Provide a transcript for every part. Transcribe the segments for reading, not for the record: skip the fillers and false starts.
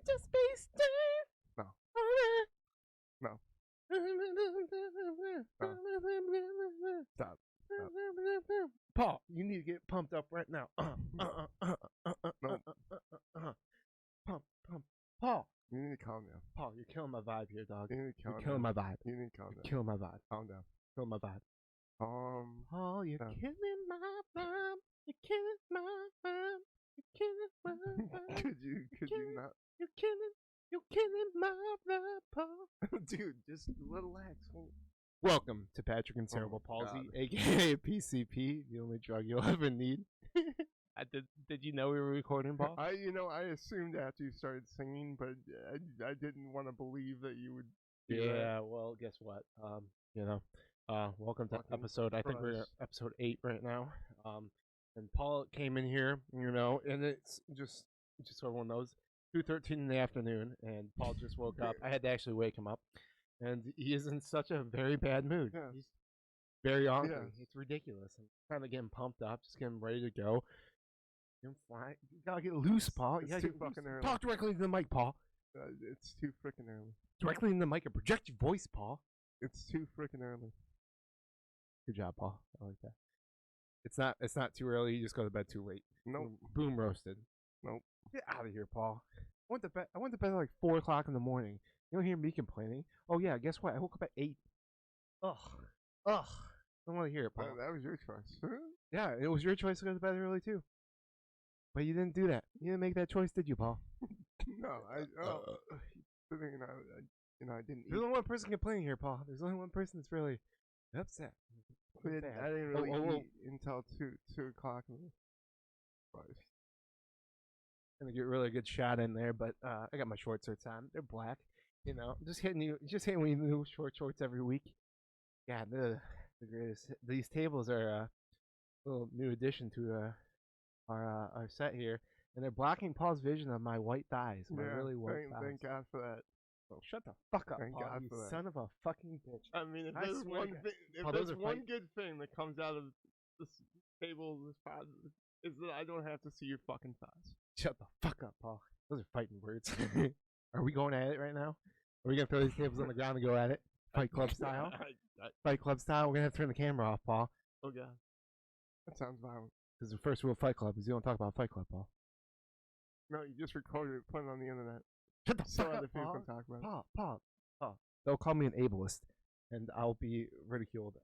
Just space time. No. No. Stop. Paul, you need to get pumped up right now. No. Pump. Paul. You need to calm down. Paul, you're killing my vibe here, dog. You need to calm You're down. killing my vibe. You need to calm down. Killing my vibe. Calm down. Killing my vibe. Paul, you're down. killing my vibe. You're killing my vibe. You're killing my vibe. Could you not? You're killing my vibe, Paul. Dude, just relax. Welcome to Patrick and Cerebral Palsy, aka PCP, the only drug you'll ever need. Did you know we were recording, Paul? I assumed after you started singing, but I didn't want to believe that you would. Yeah, well, guess what? Welcome to episode. I think we're at episode 8 right now. And Paul came in here, and it's just so everyone knows, 2:13 in the afternoon, and Paul just woke up. I had to actually wake him up, and he is in such a very bad mood. Yes. He's very angry. Yes. It's ridiculous. I'm trying to get him pumped up, just get him ready to go. You're fine. You gotta get loose, Paul. You It's gotta too get fucking early. Talk directly into the mic, Paul. It's too freaking early. Directly in the mic and project your voice, Paul. It's too freaking early. Good job, Paul. I like that. It's not too early. You just go to bed too late. Nope. Boom roasted. Nope. Get out of here, Paul. I went to bed at like 4 o'clock in the morning. You don't hear me complaining. Oh yeah, guess what? I woke up at 8. Ugh. I don't want to hear it, Paul. That was your choice. Yeah, it was your choice to go to bed early too. But you didn't do that. You didn't make that choice, did you, Paul? No, I didn't. There's only one person complaining here, Paul. There's only one person that's really upset. I didn't really eat until 2 o'clock. Gonna get really good shot in there, but I got my short shorts on. They're black. Just hitting you with new short shorts every week. Yeah, the greatest. These tables are a little new addition to our set here, and they're blocking Paul's vision of my white thighs. My really white thighs. Thank God for that. Oh, shut the fuck up, Thank Paul, God you for that. son of a fucking bitch. I mean, if I there's swear one to God. thing, if Paul, there's those are one good thing that comes out of this table, this pod, is that I don't have to see your fucking thighs. Shut the fuck up, Paul. Those are fighting words. Are we going at it right now? Are we gonna throw these tables on the ground and go at it, Fight Club style? Fight Club style. We're gonna have to turn the camera off, Paul. Oh God, that sounds violent. Because the first rule of Fight Club is you don't talk about Fight Club, Paul. No, you just record it, put it on the internet. Shut the So fuck other up, people Paul. can talk about it. Paul. They'll call me an ableist, and I'll be ridiculed.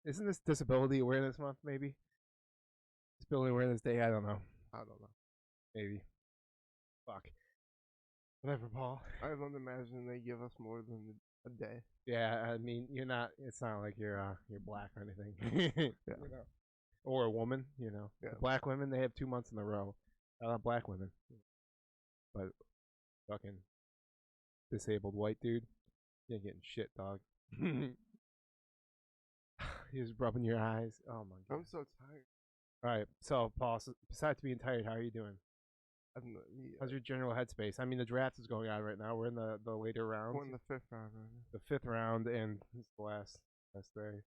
Isn't this Disability Awareness Month? Maybe Disability Awareness Day. I don't know. Maybe. Fuck. Whatever, Paul. I don't imagine they give us more than a day. Yeah, I mean, you're not. It's not like you're black or anything. Yeah. Or a woman. Yeah. Black women, they have 2 months in a row. Black women, but fucking disabled white dude, you ain't getting shit, dog. He's rubbing your eyes. Oh my God. I'm so tired. All right, so Paul, besides being tired, how are you doing? How's your general headspace? I mean, the draft is going on right now. We're in the later rounds. We're in the 5th round right now. The 5th round, and it's the last day.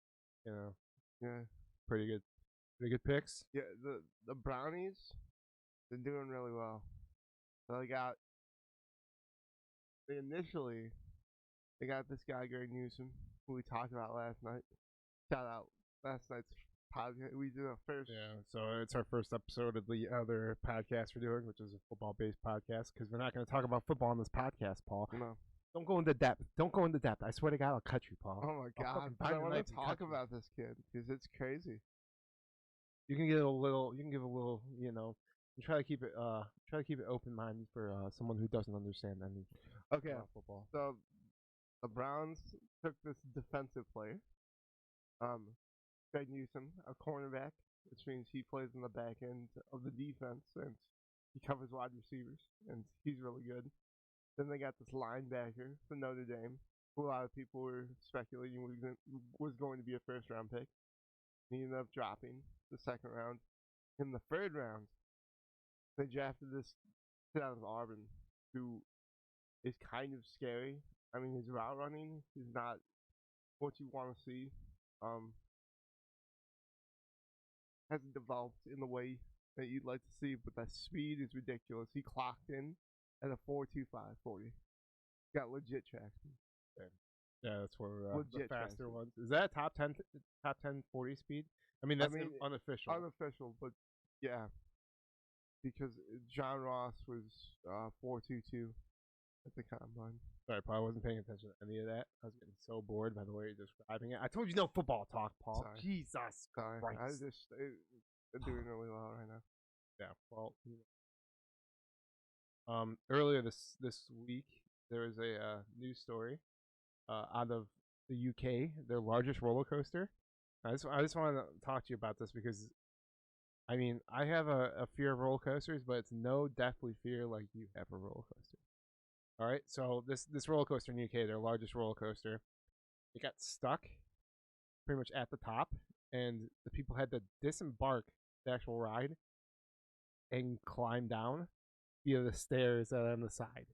Yeah. Pretty good picks. Yeah, the Brownies, they're doing really well. So they got this guy, Greg Newsom, who we talked about last night. Shout out last night's podcast. We did a first. Yeah, so it's our first episode of the other podcast we're doing, which is a football-based podcast, because we're not going to talk about football on this podcast, Paul. No. Don't go into depth. I swear to God, I'll cut you, Paul. Oh my God! I want to talk about this kid because it's crazy. You can give a little. Try to keep it open-minded for someone who doesn't understand any football. So the Browns took this defensive player, Greg Newsom, a cornerback, which means he plays in the back end of the defense and he covers wide receivers, and he's really good. Then they got this linebacker for Notre Dame, who a lot of people were speculating was going to be a first-round pick. He ended up dropping the 2nd round. In the 3rd round, they drafted this kid out of Auburn, who is kind of scary. I mean, his route running is not what you want to see. Hasn't developed in the way that you'd like to see, but that speed is ridiculous. He clocked in at a 4.25 40. Got legit traction. Yeah, that's where the Legit faster traction. ones. Is that a top 10 40 speed? I mean, that's unofficial. Unofficial, but yeah, because John Ross was 4.22 at the combine. Sorry, Paul. I wasn't paying attention to any of that. I was getting so bored by the way you're describing it. I told you no football talk, Paul. Sorry. Jesus Sorry, Christ. they're doing really well right now. Yeah. Well, earlier this week there was a news story out of the UK, their largest roller coaster. I just want to talk to you about this because, I mean, I have a fear of roller coasters, but it's no deathly fear like you have a roller coaster. All right, so this roller coaster in the UK, their largest roller coaster, it got stuck pretty much at the top, and the people had to disembark the actual ride and climb down via the stairs that are on the side.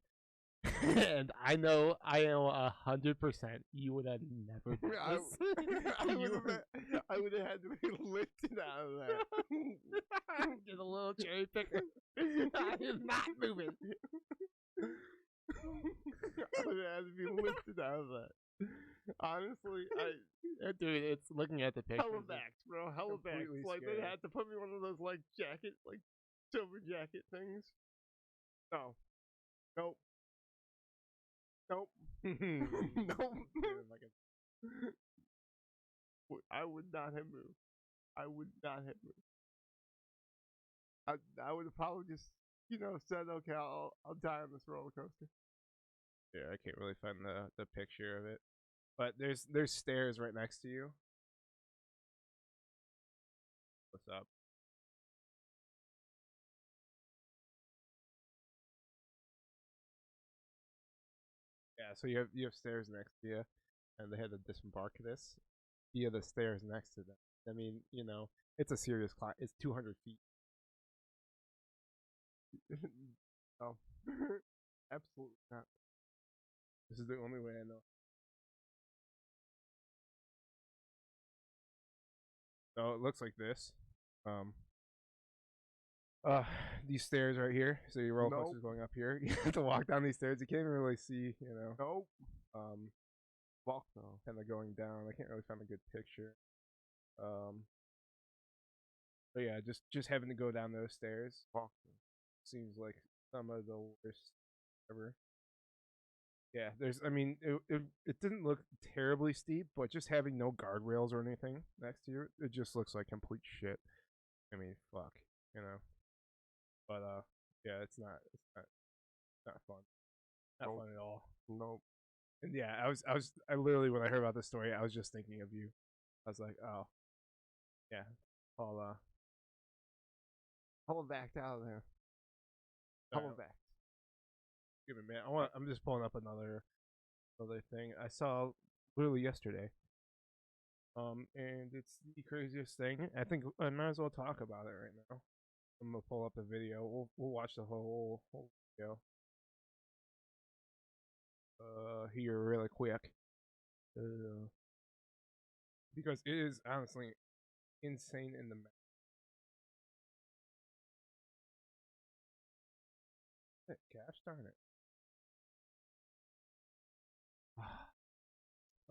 And I know I am 100%. You would have never done this. I would have had to be lifted out of that. Get a little cherry picker. I am not moving. I would have had to be lifted out of that. Honestly, dude, it's looking at the picture. Hella backs, bro. Hella backs. Like they had to put me one of those like jacket, like silver jacket things. No. Nope. Nope. Nope. I would not have moved. I would not have moved. I would have probably just, said, okay, I'll die on this roller coaster. Yeah, I can't really find the picture of it, but there's stairs right next to you. What's up? Yeah, so you have stairs next to you, and they had to disembark this via the stairs next to them. I mean, it's a serious climb. It's 200 feet. No, absolutely not. This is the only way I know. So it looks like this. These stairs right here. So your roller coaster's going up here. You have to walk down these stairs. You can't even really see, Nope. Walk though. Kind of going down. I can't really find a good picture. But yeah, just having to go down those stairs seems like some of the worst ever. Yeah, it didn't look terribly steep, but just having no guardrails or anything next to you, it just looks like complete shit. I mean, fuck, But yeah, it's not fun. Not fun at all. Nope. And yeah, I literally when I heard about this story, I was just thinking of you. I was like, oh, yeah, I'll backed out of there. Backed. Give me a minute. I'm just pulling up another thing I saw literally yesterday. And it's the craziest thing. I think I might as well talk about it right now. I'm gonna pull up the video. We'll watch the whole video. Here really quick. Because it is honestly insane in the gosh darn it.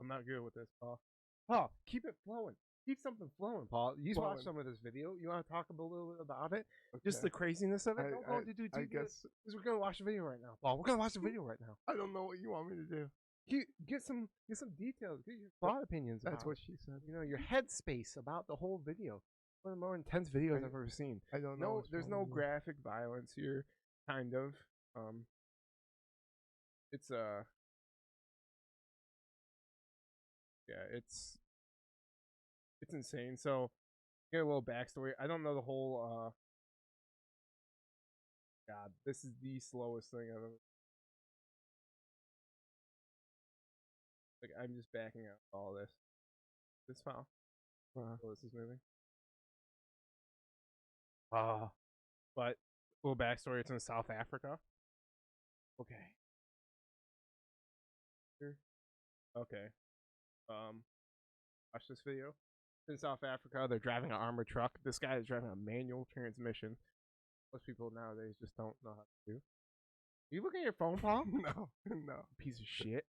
I'm not good with this, Paul. Paul, keep it flowing. Keep something flowing, Paul. You watch some of this video. You want to talk a little bit about it? Okay. Just the craziness of it? I guess. Because we're going to watch the video right now, Paul. We're going to watch the video right now. I don't know what you want me to do. Get some details. Get your thought opinions. That's what she said. Your headspace about the whole video. One of the more intense videos I've ever seen. I don't know. There's no graphic violence here. Kind of. It's yeah, it's insane. So, get a little backstory. I don't know the whole. God, this is the slowest thing I've ever. Like, I'm just backing out all this. This file. This is moving. But a little backstory. It's in South Africa. Okay. Here. Okay. Watch this video. in South Africa. They're driving an armored truck. This guy is driving a manual transmission. Most people nowadays just don't know how to do. Are you looking at your phone, Paul? No, no. Piece of shit.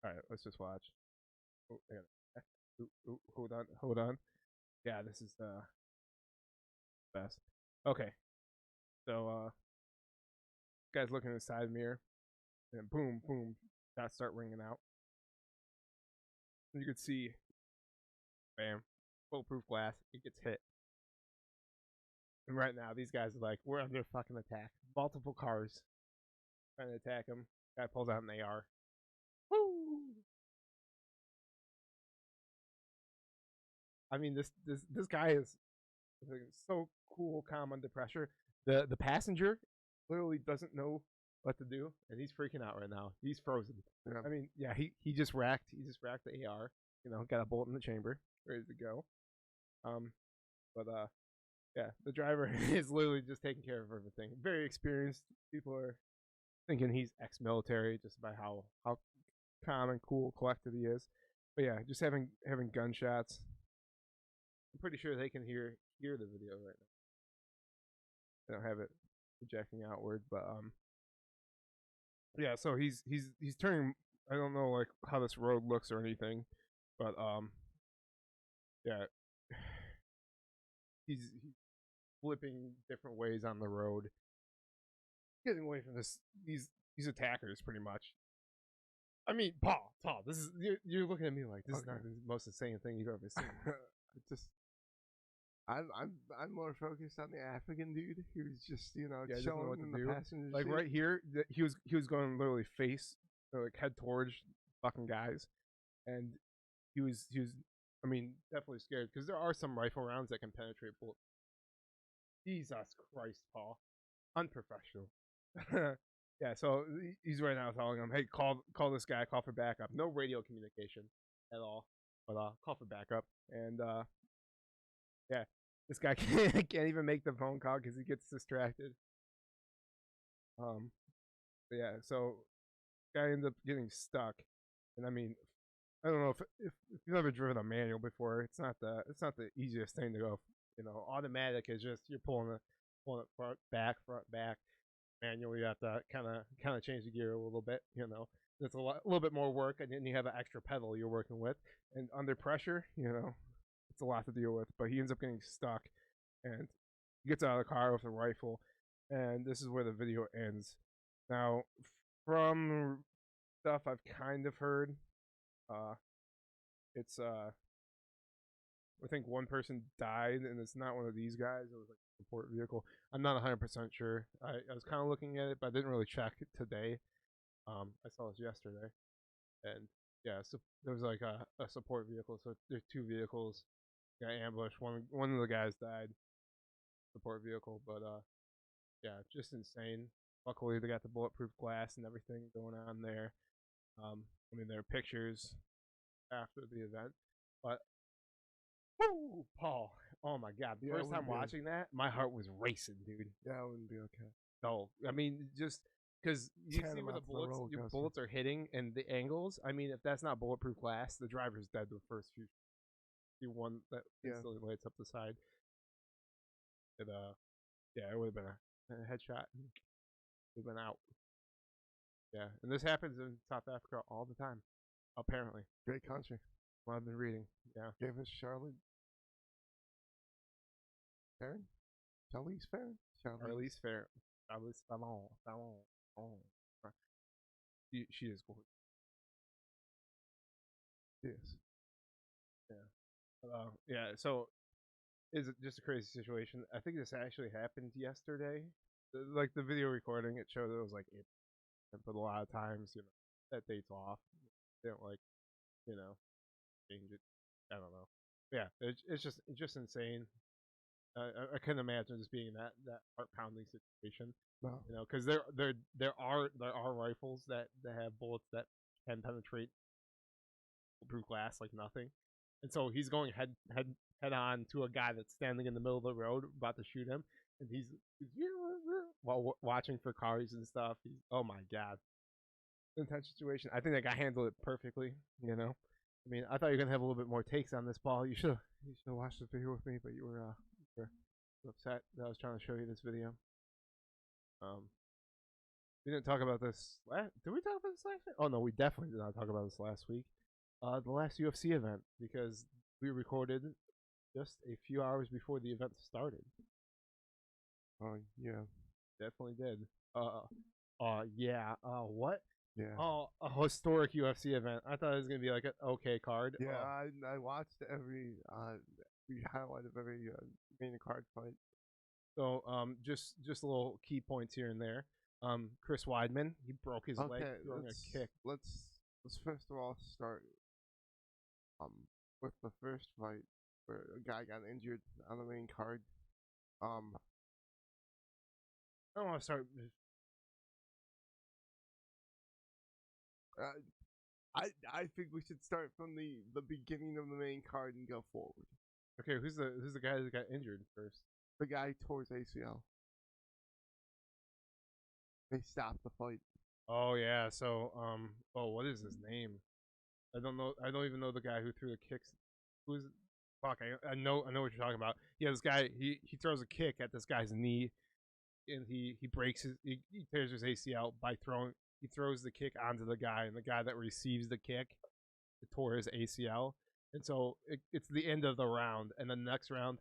All right, let's just watch. Oh, hold on. Yeah, this is the best. Okay, so guy's looking in the side mirror, and boom, boom, shots start ringing out. You could see, bam, bulletproof glass. It gets hit. And right now, these guys are like, we're under fucking attack. Multiple cars trying to attack him. Guy pulls out an AR. Woo! I mean, this guy is so cool, calm under pressure. The passenger literally doesn't know what to do, and he's freaking out right now. He's frozen. Yeah. I mean, yeah, he just racked the AR. You know, got a bolt in the chamber, ready to go. But yeah, the driver is literally just taking care of everything. Very experienced. People are thinking he's ex-military just by how calm and cool, collected he is. But yeah, just having gunshots. I'm pretty sure they can hear the video right now. I don't have it projecting outward, but yeah. So he's turning. I don't know like how this road looks or anything, but yeah, he's flipping different ways on the road, getting away from these attackers pretty much. I mean, Paul, this is you're looking at me like this is not the most insane thing you've ever seen. I'm more focused on the African dude who's just Yeah, chilling in the passenger like seat. right here, he was going literally face like head towards fucking guys, and he was I mean definitely scared because there are some rifle rounds that can penetrate bullets. Jesus Christ, Paul, unprofessional. Yeah, so he's right now telling him, "Hey, call this guy, call for backup." No radio communication at all, but call for backup. And yeah, this guy can't even make the phone call because he gets distracted. But yeah, so guy ends up getting stuck, and I mean, I don't know if you've ever driven a manual before. It's not the easiest thing to go. You know, automatic is just you're pulling it front back. Manual, you have to kind of change the gear a little bit. You know, it's a little bit more work, and then you have an extra pedal you're working with, and under pressure, you know, it's a lot to deal with. But he ends up getting stuck, and he gets out of the car with a rifle, and this is where the video ends. Now, from stuff I've kind of heard, it's I think one person died, and it's not one of these guys. It was like a support vehicle. I'm not 100% sure. I was kind of looking at it, but I didn't really check it today. I saw this yesterday, and yeah, so there was like a support vehicle. So there's two vehicles. Got ambushed. One of the guys died. Support vehicle, but yeah, just insane. Luckily, they got the bulletproof glass and everything going on there. I mean, there are pictures after the event, but woo, Paul. Oh my God. The first time watching that, my heart was racing, dude. Yeah, it wouldn't be okay. No, I mean, just because you see where your bullets are hitting and the angles. I mean, if that's not bulletproof glass, the driver's dead the first few. The one that instantly lights up the side. It yeah, it would have been a headshot. Would have been out. Yeah, and this happens in South Africa all the time. Apparently, Great country. What I've been reading. Yeah, Gave us Charlotte. Farron? Charlize Theron? Charlize Theron. Charlize Theron. She is gorgeous. Yes. Yeah. Yeah. So, is it just a crazy situation? I think this actually happened yesterday. Like the video recording, it showed it was like April, but a lot of times, you know, that date's off. They don't like, you know, change it. I don't know. Yeah, it's just insane. I couldn't imagine just being in that heart pounding situation. No. You know, because there are rifles that have bullets that can penetrate bulletproof glass like nothing, and so he's going head on to a guy that's standing in the middle of the road about to shoot him, and he's while watching for cars and stuff. Oh my God, intense situation. I think that guy handled it perfectly. You know, I mean, I thought you were gonna have a little bit more takes on this, Paul. You should have watched this video with me, but you were upset that I was trying to show you this video. We didn't talk about this last. Did we talk about this last week? Oh no, we definitely did not talk about this last week. The last UFC event, because we recorded just a few hours before the event started. Oh yeah, definitely did. Yeah. What? Yeah. Oh, a historic UFC event. I thought it was gonna be like an okay card. Yeah, I watched every highlight of every main card fight. So just a little key points here and there. Chris Weidman, he broke his leg throwing a kick. Let's first of all start with the first fight where a guy got injured on the main card. I don't want to start. I think we should start from the beginning of the main card and go forward. Okay, who's the guy that got injured first? The guy tore his ACL. They stopped the fight. Oh yeah, so what is his name? I don't know. I don't even know the guy who threw the kicks. Who's fuck? I know what you're talking about. Yeah, this guy he throws a kick at this guy's knee, and he breaks he tears his ACL by throwing. He throws the kick onto the guy, and the guy that receives the kick tore his ACL. And so it's the end of the round, and the next round,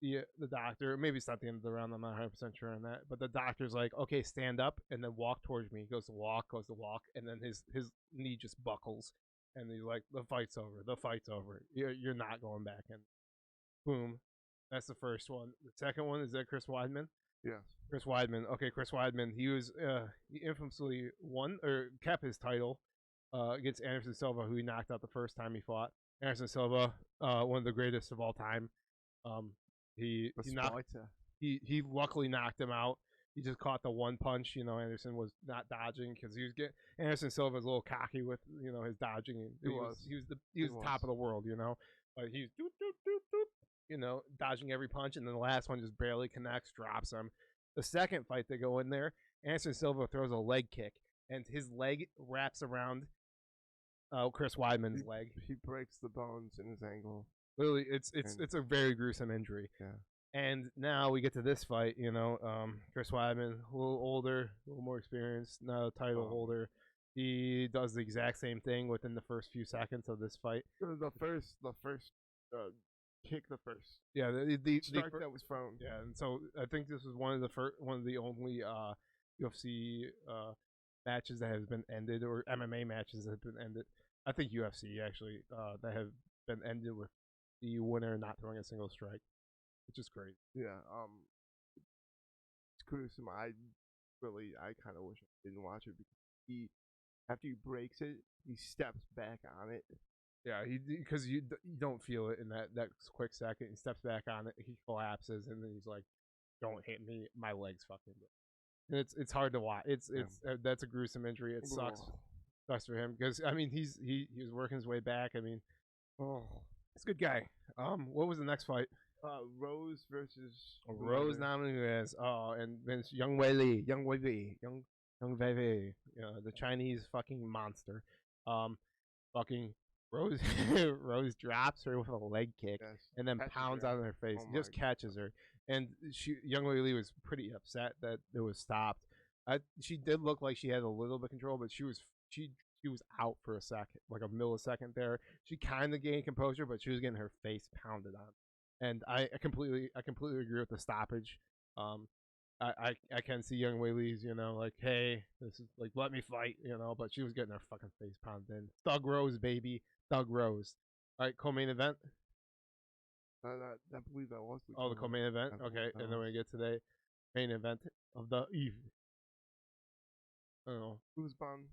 the doctor, maybe it's not the end of the round, I'm not 100% sure on that, but the doctor's like, okay, stand up and then walk towards me. He goes to walk, and then his knee just buckles, and he's like, the fight's over. You're not going back. And boom, that's the first one. The second one, is that Chris Weidman? Yes. Chris Weidman. Okay, Chris Weidman. He infamously won or kept his title against Anderson Silva, who he knocked out the first time he fought. Anderson Silva, one of the greatest of all time. He luckily knocked him out. He just caught the one punch. You know, Anderson was not dodging because Anderson Silva was a little cocky with his dodging. He was the top of the world. But he's dodging every punch, and then the last one just barely connects, drops him. The second fight they go in there, Anderson Silva throws a leg kick, and his leg wraps around Chris Weidman's leg. He breaks the bones in his ankle. Literally, it's a very gruesome injury. Yeah. And now we get to this fight. Chris Weidman, a little older, a little more experienced, now title holder. He does the exact same thing within the first few seconds of this fight. The first kick, the first. Yeah, the strike that was thrown. Yeah, and so I think this was one of the only UFC matches that has been ended, or MMA matches that have been ended. I think UFC actually that have been ended with the winner not throwing a single strike, which is great. Yeah, it's gruesome. I kind of wish I didn't watch it because after he breaks it, he steps back on it. Yeah, because you don't feel it in that quick second. He steps back on it, he collapses, and then he's like, "Don't hit me, my leg's fucking." And it's hard to watch. That's a gruesome injury. It sucks for him because I mean he was working his way back. I mean, it's a good guy. What was the next fight? Rose versus Rose Namajunas. And then Young Wei Li, Young Wei Wei, the Chinese fucking monster. Fucking Rose Rose drops her with a leg kick and then pounds on her face. Just catches her. And Young Wei Li was pretty upset that it was stopped. She did look like she had a little bit of control, but she was out for a second, like a millisecond there. She kind of gained composure, but she was getting her face pounded on. And I completely agree with the stoppage. I can see Young Wei Li's, like, hey, this is like, let me fight, but she was getting her fucking face pounded in. Thug Rose, baby. Thug Rose. All right, co-main event. I believe that was the co-main event. Okay, and then we get to the main event of the evening. I don't know. Usman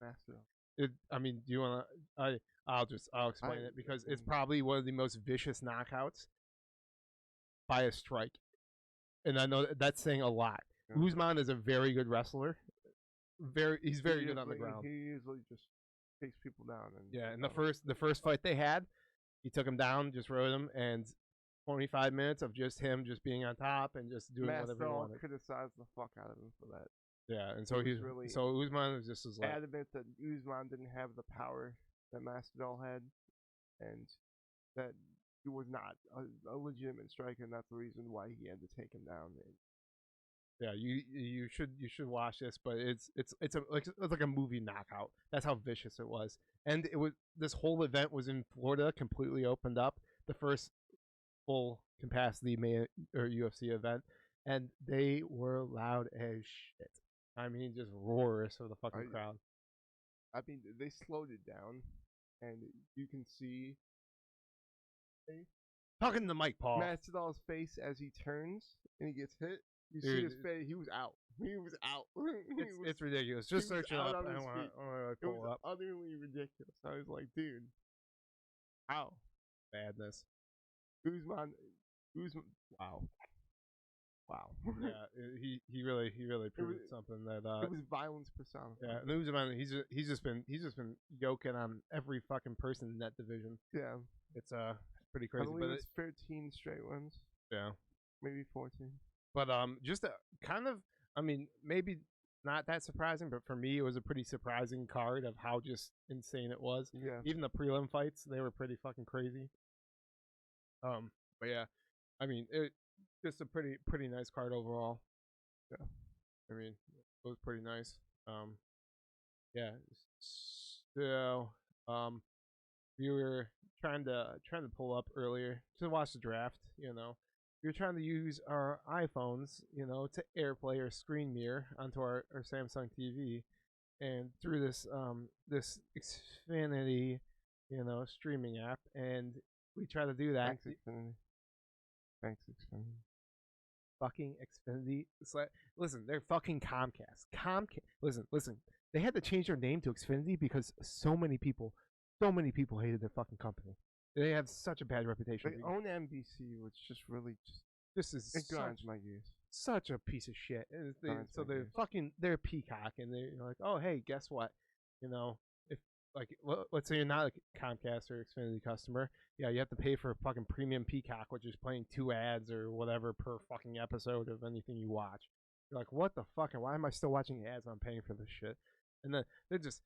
Masvidal. Do you want to? I'll explain it because it's probably one of the most vicious knockouts by a strike, and I know that's saying a lot. Yeah. Usman is a very good wrestler. He's very good on the ground. He usually just takes people down. And the first fight they had, he took him down, just rode him, and 25 minutes of just him just being on top and just doing whatever he wanted. Criticized the fuck out of him for that. Yeah, and so Usman was just as adamant that Usman didn't have the power that Masvidal had, and that he was not a legitimate striker, and that's the reason why he had to take him down. Yeah, you should watch this, but it's like a movie knockout. That's how vicious it was, and it was this whole event was in Florida, completely opened up, the first full capacity UFC event, and they were loud as shit. I mean, just roars for the fucking crowd. I mean, they slowed it down, and you can see Talking to the mic, Paul. Masvidal's face as he turns and he gets hit. You see his face. He was out. He was out. It's ridiculous. Just search it up. I want to pull it was up. utterly ridiculous. I was like, dude, how? Badness. Usman. Wow. Yeah, he really proved something that it was violence personified. Yeah, and Usman, he's just been yoking on every fucking person in that division. Yeah, it's pretty crazy. I believe it's 13 straight wins. Yeah, maybe 14. But just kind of, I mean, maybe not that surprising, but for me, it was a pretty surprising card of how just insane it was. Yeah, even the prelim fights, they were pretty fucking crazy. But yeah, I mean, it just a pretty nice card overall. Yeah, I mean, it was pretty nice. Yeah. So, we were trying to pull up earlier to watch the draft. You know, we were trying to use our iPhones, you know, to AirPlay or screen mirror onto our Samsung TV, and through this this Xfinity, you know, streaming app, and we try to do that. Thanks, Xfinity. Fucking Xfinity. It's like, listen, they're fucking Comcast. Listen. They had to change their name to Xfinity because so many people hated their fucking company. They have such a bad reputation. They own NBC, which just really it grinds my gears. Such a piece of shit. So they're Peacock, and they're like, oh hey, guess what? You know, if like let's say you're not a Comcast or Xfinity customer, yeah, you have to pay for a fucking premium Peacock, which is playing 2 ads or whatever per fucking episode of anything you watch. You're like, what the fuck? And why am I still watching ads when I'm paying for this shit? And then they're just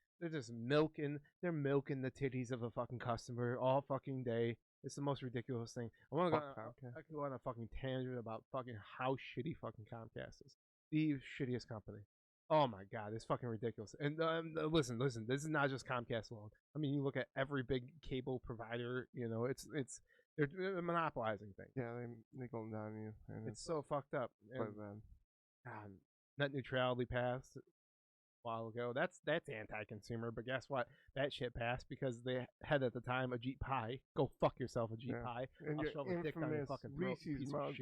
milking the titties of a fucking customer all fucking day. It's the most ridiculous thing. I can go on a fucking tangent about fucking how shitty fucking Comcast is. The shittiest company. Oh my god, it's fucking ridiculous. And listen, this is not just Comcast alone. I mean, you look at every big cable provider. You know, they're monopolizing things. Yeah, they go down on you. And it's so fucked up. Quite bad. God, net neutrality passed a while ago. That's anti-consumer, but guess what? That shit passed because they had at the time a Jeep Pie. Go fuck yourself, a Jeep Pie. And I'll shove a dick down your fucking throat, Reese's mug,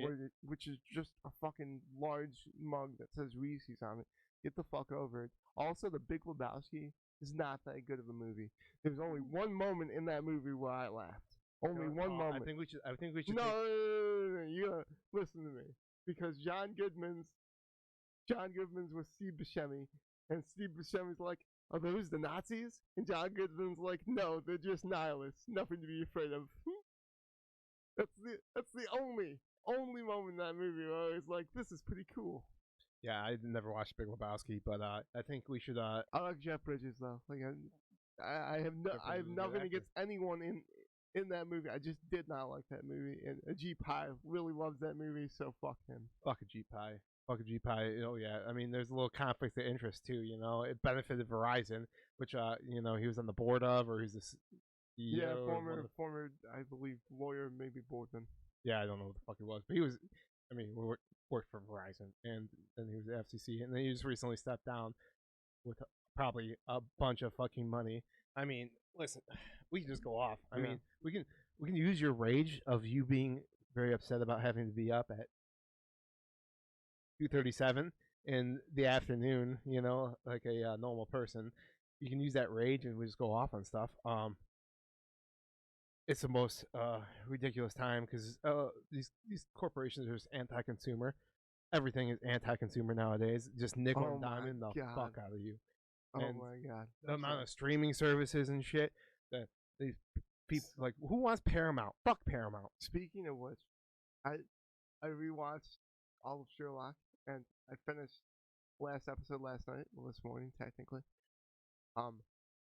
which is just a fucking large mug that says Reese's on it. Get the fuck over it. Also, The Big Lebowski is not that good of a movie. There's only one moment in that movie where I laughed. Only one moment. I think we should. No, you gotta listen to me, because John Goodman's with Steve Buscemi, and Steve Buscemi's like, "Are those the Nazis?" And John Goodman's like, "No, they're just nihilists. Nothing to be afraid of." That's the only moment in that movie where I was like, "This is pretty cool." Yeah, I never watched Big Lebowski, but I think we should. I like Jeff Bridges though. Like I have nothing against anyone in that movie. I just did not like that movie, and a G Pie really loves that movie, so fuck him. Fuck a G Pie. Oh yeah, I mean, there's a little conflict of interest too. You know, it benefited Verizon, which you know, he was on the board of, or he's the CEO. Yeah, former, I believe, lawyer, maybe boardman. Yeah, I don't know what the fuck he was, but he was. I mean, we worked for Verizon, and then he was the FCC, and then he just recently stepped down with probably a bunch of fucking money. I mean, listen, we can just go off. I mean, we can use your rage of you being very upset about having to be up at 2:37 in the afternoon, you know, like a normal person. You can use that rage, and we just go off on stuff. It's the most ridiculous time because these corporations are just anti-consumer. Everything is anti-consumer nowadays. Just nickel and diamond the fuck out of you. And my god, the amount of streaming services and shit that these people like. Who wants Paramount? Fuck Paramount. Speaking of which, I rewatched all of Sherlock, and I finished last episode last night. Well, this morning technically.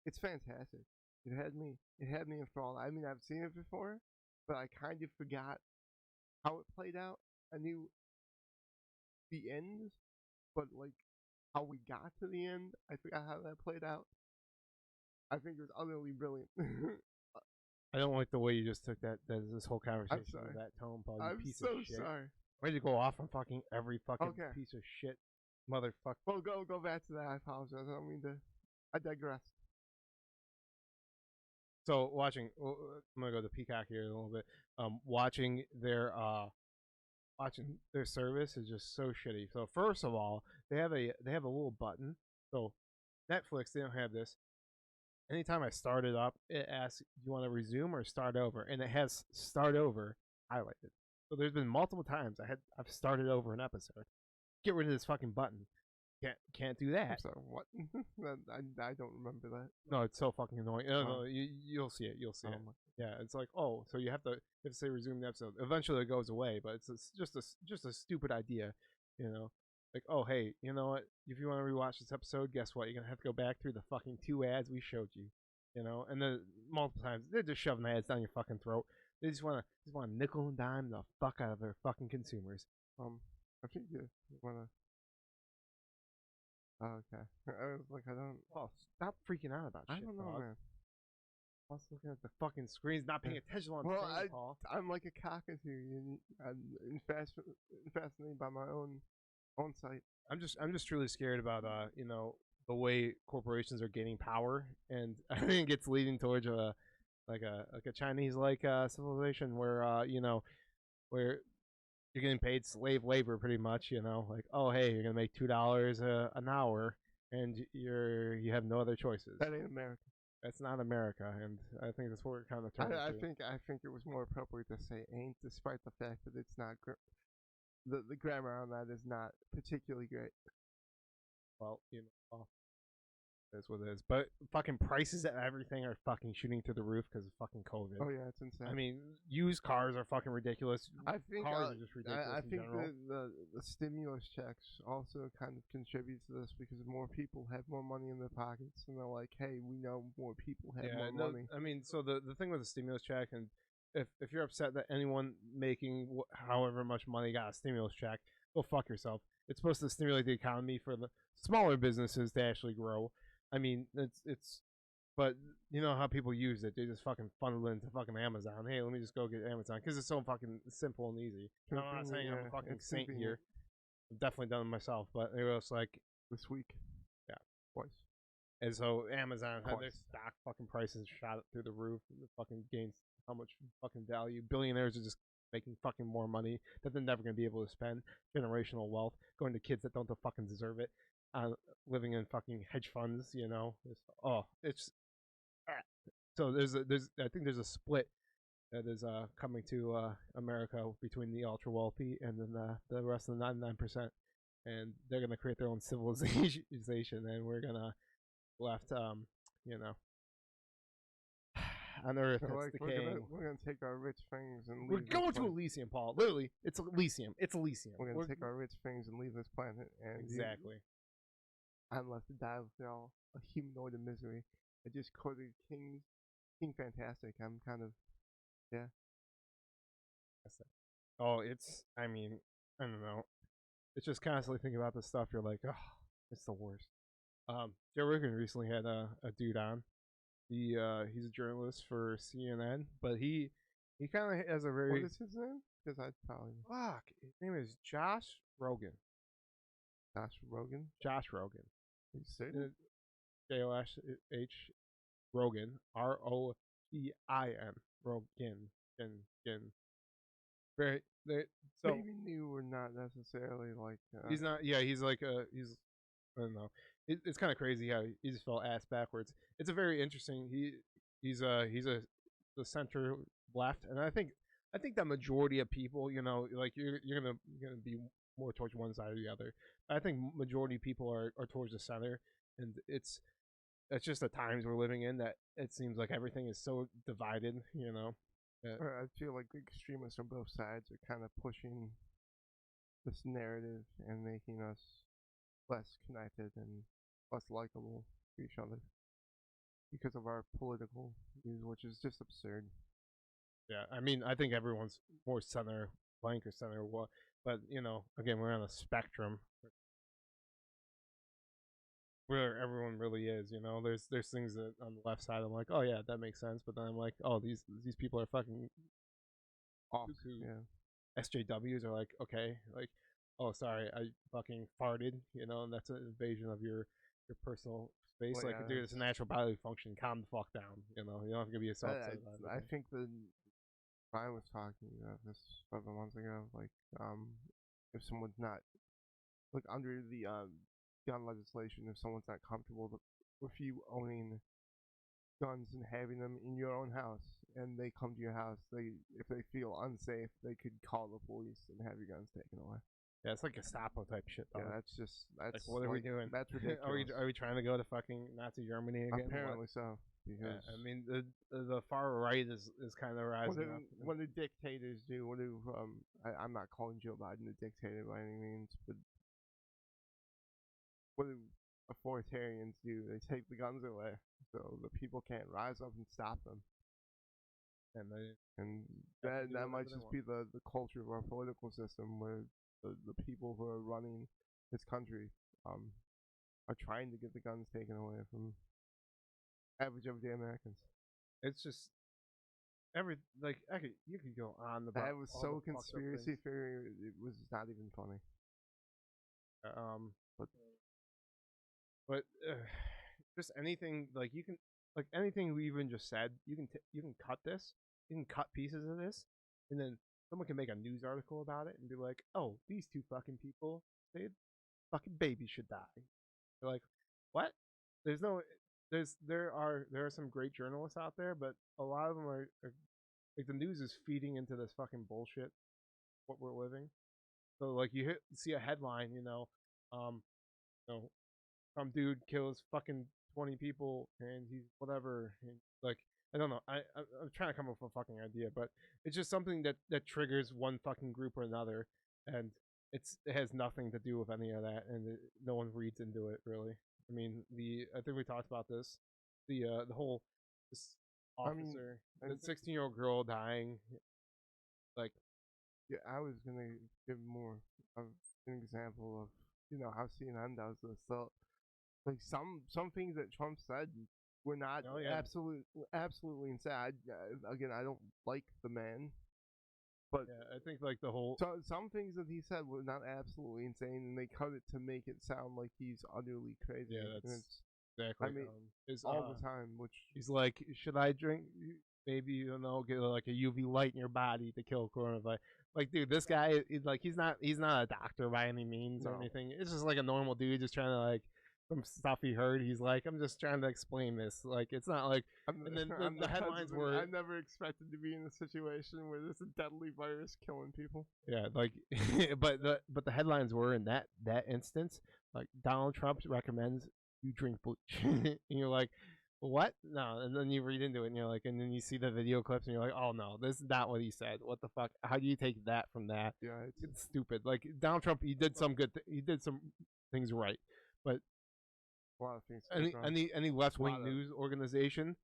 It's fantastic. It had me enthralled. I mean, I've seen it before, but I kind of forgot how it played out. I knew the end, but like how we got to the end, I forgot how that played out. I think it was utterly brilliant. I don't like the way you just took this whole conversation sorry. with that tone, Paul. You I'm piece so of shit. sorry. Why'd you go off on fucking every fucking Okay. piece of shit, motherfucker? Well, go back to that. I apologize. I don't mean to. I digress. So watching, I'm gonna go to Peacock here a little bit. Watching their service is just so shitty. So first of all, they have a little button. So Netflix, they don't have this. Anytime I start it up, it asks, "Do you want to resume or start over?" And it has "start over" highlighted. So there's been multiple times I've started over an episode. Get rid of this fucking button. Can't do that. I'm sorry, what? I don't remember that. No, it's so fucking annoying. No, you'll see it. You'll see it. My. Yeah, it's like, oh, so you have to say resume the episode. Eventually, it goes away, but it's just a stupid idea, you know. Like, oh, hey, you know what? If you want to rewatch this episode, guess what? You're gonna have to go back through the fucking 2 ads we showed you, you know. And then multiple times they're just shoving the ads down your fucking throat. They just wanna nickel and dime the fuck out of their fucking consumers. I think you wanna. Oh, okay. I was like, I don't. Oh, stop freaking out about shit. I don't know, dog. man. I was looking at the fucking screens, not paying attention while I'm Well, saying, Paul. I'm like a cockatoo. I'm fascinated by my own sight. I'm just truly scared about you know, the way corporations are gaining power, and I think it's leading towards a Chinese civilization where you know, where you're getting paid slave labor pretty much, you know, like, oh hey, you're gonna make $2 an hour, and you have no other choices. That ain't America. That's not America, and I think that's what we're kind of turning to. I think it was more appropriate to say ain't, despite the fact that it's not the grammar on that is not particularly great. Well, you know, that's what it is. But fucking prices of everything are fucking shooting through the roof because of fucking COVID. Oh yeah, it's insane. I mean, used cars are fucking ridiculous. I think cars are just ridiculous. I think general. the stimulus checks also kind of contribute to this because more people have more money in their pockets, and they're like, hey, we know more people have more money. I mean, so the thing with the stimulus check, and if you're upset that anyone making however much money got a stimulus check, go fuck yourself. It's supposed to stimulate the economy for the smaller businesses to actually grow. I mean, it's, but you know how people use it. They just fucking funnel it into fucking Amazon. Hey, let me just go get Amazon because it's so fucking simple and easy. I'm not saying I'm a fucking saint here. I've definitely done it myself, but it was like this week. Yeah, twice. And so Amazon had their stock fucking prices shot up through the roof. The fucking gains how much fucking value. Billionaires are just making fucking more money that they're never gonna be able to spend. Generational wealth going to kids that don't fucking deserve it. Living in fucking hedge funds, you know. So I think there's a split that is coming to America between the ultra wealthy and then the rest of the 99%, and they're gonna create their own civilization, and we're gonna left you know, on Earth that's decaying. We're gonna take our rich things and we're going to Elysium, Paul. Literally, it's Elysium. It's Elysium. We're gonna take our rich things and leave this planet. And exactly. I'm left to die with y'all, a humanoid in misery. I just quoted King Fantastic. I'm kind of, yeah. Oh, it's. I mean, I don't know. It's just constantly thinking about this stuff. You're like, oh, it's the worst. Joe Rogan recently had a dude on. He's a journalist for CNN, but he kind of has a very. What is his name? Because I'd probably. Fuck. His name is Josh Rogan. Josh Rogan. Josh Rogan. You say Josh Rogan. Rogen. Rogan. Very. So maybe new or not necessarily like. He's not. Yeah, he's like he's. I don't know. It's kind of crazy how he just fell ass backwards. It's a very interesting. He's the center left, and I think that majority of people, you know, like you're gonna be more towards one side or the other. I think majority of people are towards the center, and it's just the times we're living in that it seems like everything is so divided. You know, I feel like the extremists on both sides are kind of pushing this narrative and making us less connected and less likable to each other. because of our political views, which is just absurd. Yeah, I mean, I think everyone's more center, blank or center, what, but you know, again, we're on a spectrum where everyone really is. You know, there's things that on the left side I'm like, oh yeah, that makes sense, but then I'm like, oh these people are fucking Off, cuckoo. yeah. SJWs are like, okay, like, oh sorry, I fucking farted, you know, and that's an invasion of your personal space. Well, Like, yeah, dude, it's a natural bodily function. Calm the fuck down. You know, you don't have to be so upset about it. I think the I was talking about this a couple months ago. Like, if someone's not like under the gun legislation, if someone's not comfortable with you owning guns and having them in your own house, and they come to your house, if they feel unsafe, they could call the police and have your guns taken away. Yeah, it's like Gestapo type shit. Though. Yeah, that's like, what are we doing? That's ridiculous. are we trying to go to fucking Nazi Germany again? Apparently so. Because yeah, I mean, the far right is kind of rising up. What do dictators do? What do I'm not calling Joe Biden a dictator by any means, but what do authoritarians do? They take the guns away, so the people can't rise up and stop them. And that might just be the culture of our political system, where the people who are running this country are trying to get the guns taken away from average everyday Americans. It's just you could go on about that was so conspiracy theory. It was not even funny. But just anything like you can anything we even just said, you can cut this, you can cut pieces of this, and then someone can make a news article about it and be like, oh, these two fucking people, fucking babies should die. They're like, what? There are some great journalists out there, but a lot of them are like, the news is feeding into this fucking bullshit what we're living. So like you see a headline, you know, some dude kills fucking 20 people and he's whatever, and like, I don't know. I'm trying to come up with a fucking idea, but it's just something that triggers one fucking group or another, and it has nothing to do with any of that, and no one reads into it really. I mean, I think we talked about this, the whole this officer, the 16-year-old girl dying, like. Yeah, I was gonna give more of an example of how CNN does this. So, like some things that Trump said were not absolutely insane. Again, I don't like the man, but yeah, I think like the whole some things that he said were not absolutely insane, and they cut it to make it sound like he's utterly crazy. Yeah, that's exactly. I mean, all the time. Which he's like, should I drink? Maybe get like a UV light in your body to kill coronavirus. Like, dude, this guy is like, he's not a doctor by any means or anything. It's just like a normal dude just trying to like some stuff he heard. He's like, I'm just trying to explain this. Like, it's not like. And then the headlines were. I never expected to be in a situation where there's a deadly virus killing people. Yeah, like, but the headlines were in that instance, like, Donald Trump recommends you drink bleach, and you're like, what? No, and then you read into it and you're like, and then you see the video clips and you're like, oh no, this is not what he said. What the fuck? How do you take that from that? Yeah, it's stupid. Like, Donald Trump, he did some he did some things right, but a lot of things. Any left wing news organization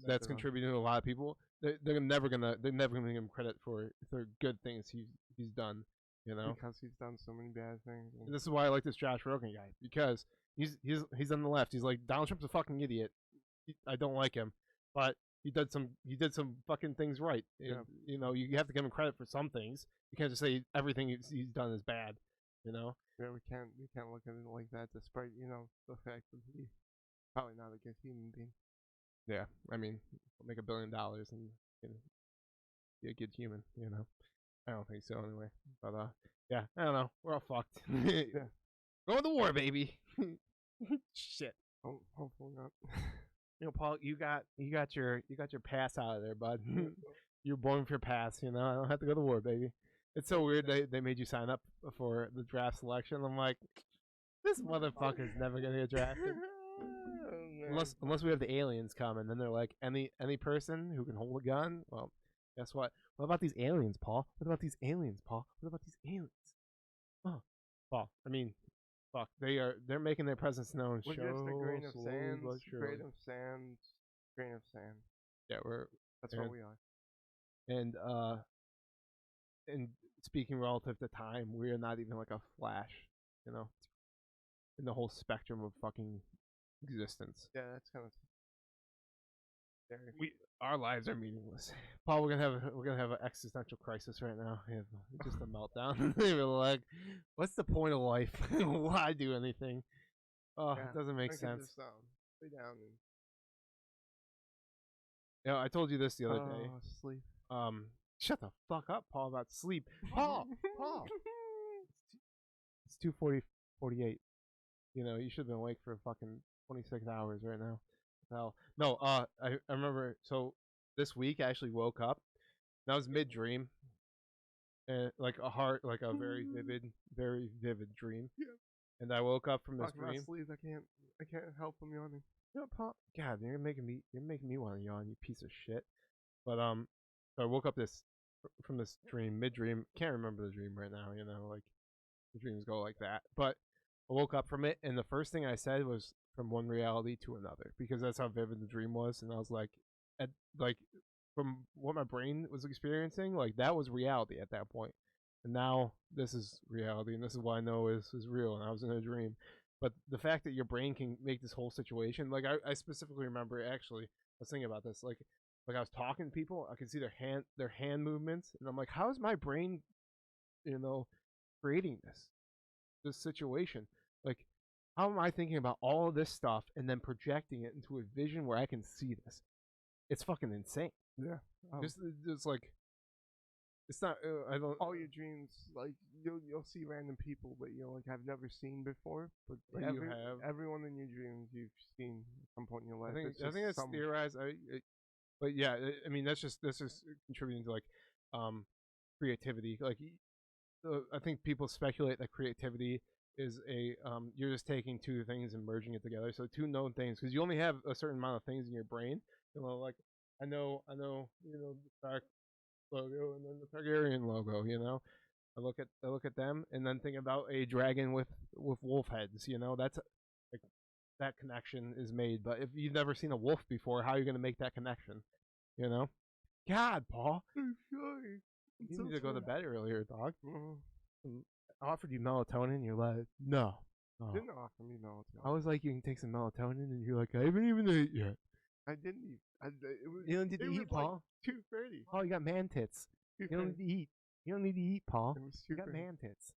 that's contributing to a lot of people, they're never gonna give him credit for good things he's done. You know, because he's done so many bad things. And this is why I like this Josh Rogan guy, because he's on the left. He's like, Donald Trump's a fucking idiot. I don't like him, but he did some fucking things right. Yeah. You know, you have to give him credit for some things. You can't just say everything he's done is bad. You know. Yeah, we can't look at it like that, despite the fact that he's probably not a good human being. Yeah, I mean, make $1 billion and be a good human. You know, I don't think so anyway. But yeah, I don't know. We're all fucked. Yeah. Go to war, baby. Shit. Oh, hopefully not. You know, Paul, you got your pass out of there, bud. You're born for your pass. You know, I don't have to go to war, baby. It's so weird they made you sign up for the draft selection. I'm like, this motherfucker's never gonna get drafted. Unless we have the aliens come, and then they're like, any person who can hold a gun. Well, guess what? What about these aliens, Paul? What about these aliens, Paul? What about these aliens? Oh, Paul. I mean, fuck, they're making their presence known. We're Show just a grain of slowly sand, but surely. grain of sand, grain of sand. Yeah, That's and, what we are. And speaking relative to time, we are not even like a flash, you know, in the whole spectrum of fucking existence. Yeah, that's kind of scary. Our lives are meaningless. Paul, we're gonna have an existential crisis right now. We have just a meltdown. We're like, what's the point of life? Why do anything? Oh, Yeah, it doesn't make I could sense. just lay down and You know, I told you this the other day. sleep. Shut the fuck up, Paul, about sleep. Paul, it's 2:48. You know, you should have been awake for fucking 26 hours right now. Hell, no. I remember. So this week, I actually woke up. And I was mid dream, and like a very vivid dream. Yeah. And I woke up from this Talking about dream. sleep, I can't help from yawning. You know, Paul, God, you're making me want to yawn, you piece of shit. But so I woke up from this dream, mid dream. Can't remember the dream right now. You know, like the dreams go like that. But I woke up from it, and the first thing I said was from one reality to another, because that's how vivid the dream was. And I was like, from what my brain was experiencing, like that was reality at that point. And now this is reality, and this is what I know is real. And I was in a dream. But the fact that your brain can make this whole situation, like I specifically remember, actually, I was thinking about this, like I was talking to people, I could see their hand movements, and I'm like, how is my brain, you know, creating this situation? Like, how am I thinking about all of this stuff and then projecting it into a vision where I can see this? It's fucking insane. Yeah. It's like, it's not. I don't. All your dreams, like you'll see random people, but like I've never seen before. But you have everyone in your dreams you've seen at some point in your life. I think that's theorized. But yeah, I mean that's just contributing to like creativity. Like I think people speculate that creativity is you're just taking two things and merging it together. So two known things, because you only have a certain amount of things in your brain. You know, like I know, you know, the Stark logo and then the Targaryen logo. You know, I look at them and then think about a dragon with wolf heads. You know, that's like that connection is made. But if you've never seen a wolf before, how are you going to make that connection? You know, God, Paul, I'm sorry. you need to go to bed earlier, dog. Mm-hmm. I offered you melatonin, you're like, no. Oh. Didn't offer me melatonin. I was like, you can take some melatonin, and you're like, I haven't even ate yet. I didn't eat. You don't need to eat, Paul. Like 2:30. Paul, you got man tits. You don't need to eat. You don't need to eat, Paul. You got man tits.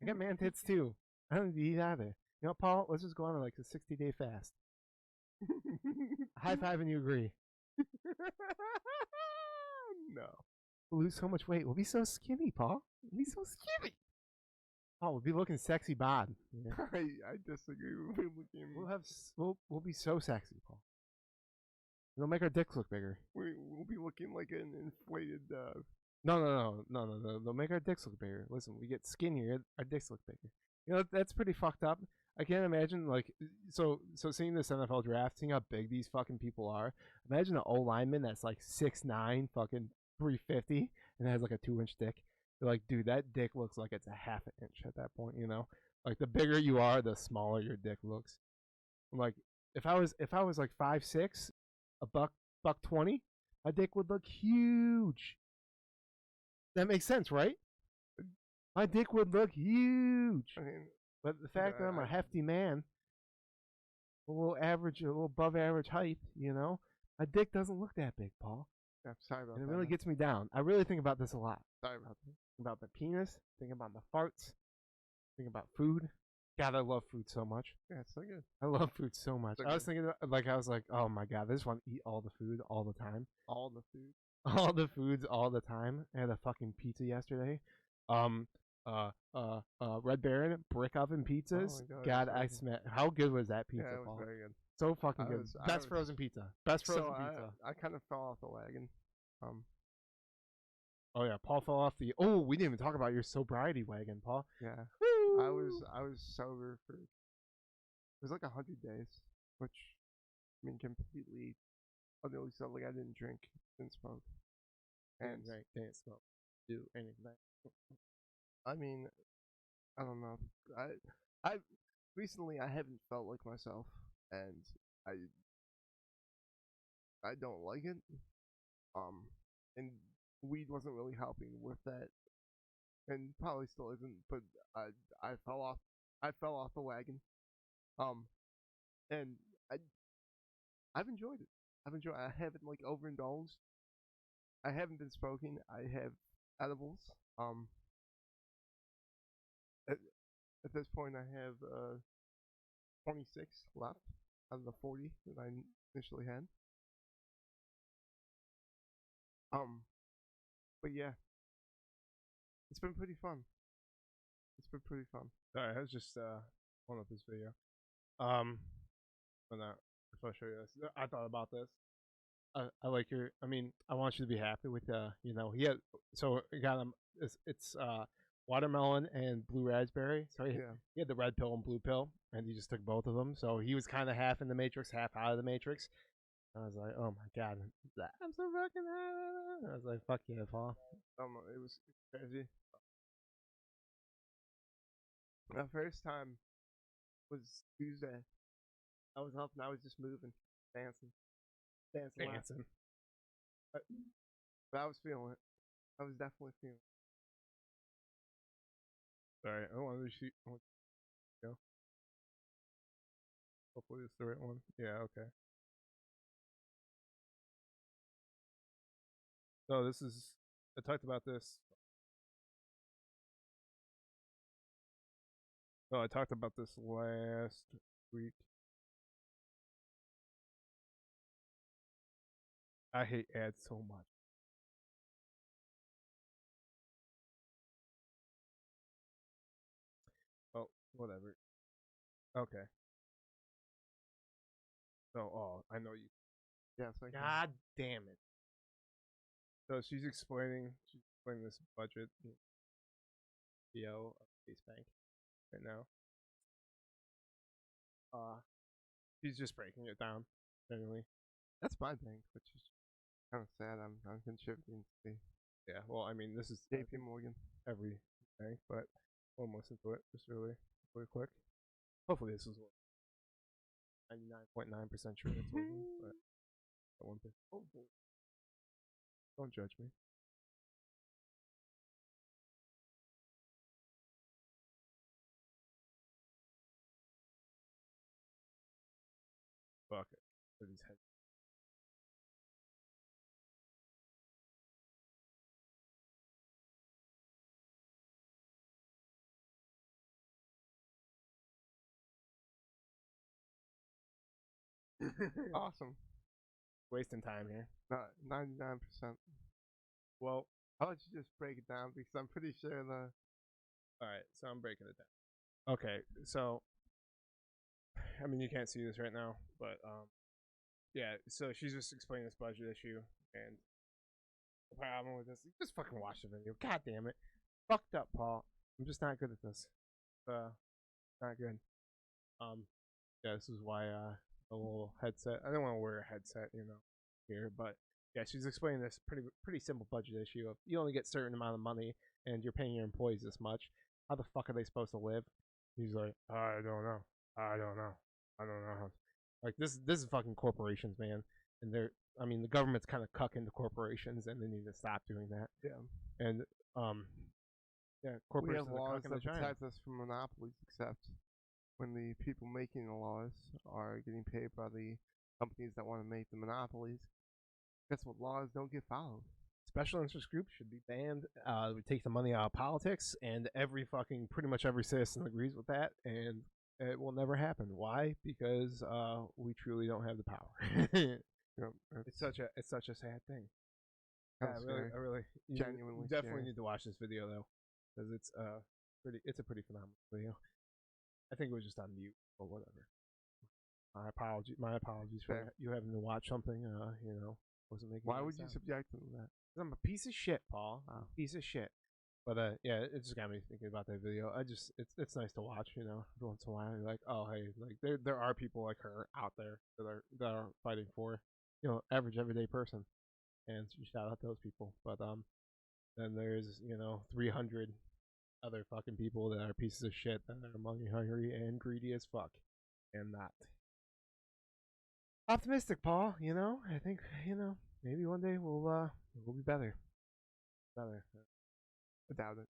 I got man tits too. I don't need to eat either. You know, Paul, let's just go on like a 60-day fast. High five and you agree. No. We'll lose so much weight. We'll be so skinny, Paul. We'll be so skinny. Oh, we'll be looking sexy bod. Yeah. I disagree. We'll be so sexy, Paul. It'll make our dicks look bigger. We'll be looking like an inflated. No. They'll make our dicks look bigger. Listen, we get skinnier, our dicks look bigger. You know, that's pretty fucked up. I can't imagine, like, so seeing this NFL draft, seeing how big these fucking people are. Imagine an O lineman that's like 6'9", fucking 350, and has like a 2-inch dick. You're like, dude, that dick looks like it's a half an inch at that point. You know, like the bigger you are, the smaller your dick looks. I'm like, if I was like 5'6", a buck 20, my dick would look huge. That makes sense, right? My dick would look huge. I mean, but the fact that I'm a hefty man, a little above average height, you know, my dick doesn't look that big, Paul. Yeah, sorry about that. And it really gets me down. I really think about this a lot. Sorry about that. Think about the penis, think about my farts, think about food. God, I love food so much. Yeah, it's so good. I love food so much. So I was thinking, I was like, oh my God, I just want to eat all the food all the time. All the food. All the foods all the time. I had a fucking pizza yesterday. Red Baron brick oven pizzas. Oh God, I smell. How good was that pizza? Yeah, it was Paul? very good. So fucking good. Best frozen pizza. Best frozen pizza. I kind of fell off the wagon. Oh yeah, Paul fell off the. Oh, we didn't even talk about your sobriety wagon, Paul. Yeah. Woo! I was sober for. It was like 100 days, which I mean completely, utterly so. Like I didn't drink, didn't smoke, and didn't smoke, do anything. I mean, I don't know. I recently I haven't felt like myself, and I I don't like it. Um, and weed wasn't really helping with that, and probably still isn't. But I I fell off I fell off the wagon. Um, and I I've enjoyed it. I haven't like overindulged. I haven't been smoking. I have edibles. Um, at, at this point, I have 26 left out of the 40 that I initially had. Um, but yeah, it's been pretty fun. It's been pretty fun. Sorry, I was just pulling up this video. Um, but not. I'll show you this. I thought about this. I like your. I mean, I want you to be happy with you know, he had. So he got him. It's watermelon and blue raspberry. So Yeah. he had the red pill and blue pill, and he just took both of them. So he was kind of half in the matrix, half out of the matrix. I was like, oh my god, I'm so fucking high. I was like, fuck yeah, Paul. It was crazy. My first time was Tuesday. I was up and I was just moving, dancing, dancing. But I was feeling it. I was definitely feeling it. Sorry, I want to shoot. Go. Hopefully it's the right one. Yeah, okay. So this is. I talked about this. No, I talked about this last week. I hate ads so much. Oh, whatever. Okay. So, oh, I know you. Yes, I can. God damn it. So she's explaining this budget PO of Chase Bank right now. She's just breaking it down, generally. That's my bank, which is kind of sad. I'm contributing to the Yeah, well, I mean, this is JP Morgan. every bank, but we'll listen to it just really quick. Hopefully this is 99.9% sure it's working, but that 1%. Oh, don't judge me. Fuck it. For these heads. Awesome. Wasting time here. 99%. Well, I'll let you just break it down because I'm pretty sure the. alright, so I'm breaking it down. Okay, so I mean you can't see this right now, but yeah, so she's just explaining this budget issue and the problem with this. Just fucking watch the video. God damn it. Fucked up, Paul. I'm just not good at this. Not good. Yeah, this is why a little headset. I don't want to wear a headset, you know, here, but yeah, she's explaining this pretty simple budget issue of you only get a certain amount of money and you're paying your employees this much. How the fuck are they supposed to live? He's like, I don't know. I don't know. I don't know how. Like this is fucking corporations, man. And they're I mean the government's kind of cucking the corporations and they need to stop doing that. Yeah. And yeah, We corporations have are laws cucking that the China. protect us from monopolies, except when the people making the laws are getting paid by the companies that want to make the monopolies. Guess what? Laws don't get followed. Special interest groups should be banned. We take the money out of politics, and pretty much every citizen agrees with that, and it will never happen. Why? Because we truly don't have the power. Yep, it's such a sad thing. kinda I scary. really, Genuinely you definitely scary. need to watch this video though, because it's a pretty phenomenal video. I think it was just on mute or whatever. My apologies for Fair. you having to watch something. You know, wasn't making. Why any would you sense. subject them to that? I'm a piece of shit, Paul. I'm a piece of shit. But yeah, it just got me thinking about that video. It's nice to watch, you know, every once in a while. You're like, oh hey, like there are people like her out there that are fighting for, you know, average everyday person. And shout out those people. But then there's, you know, 300 other fucking people that are pieces of shit that are money hungry and greedy as fuck, and not optimistic, Paul. You know, I think maybe one day we'll be better. Better. I doubt it.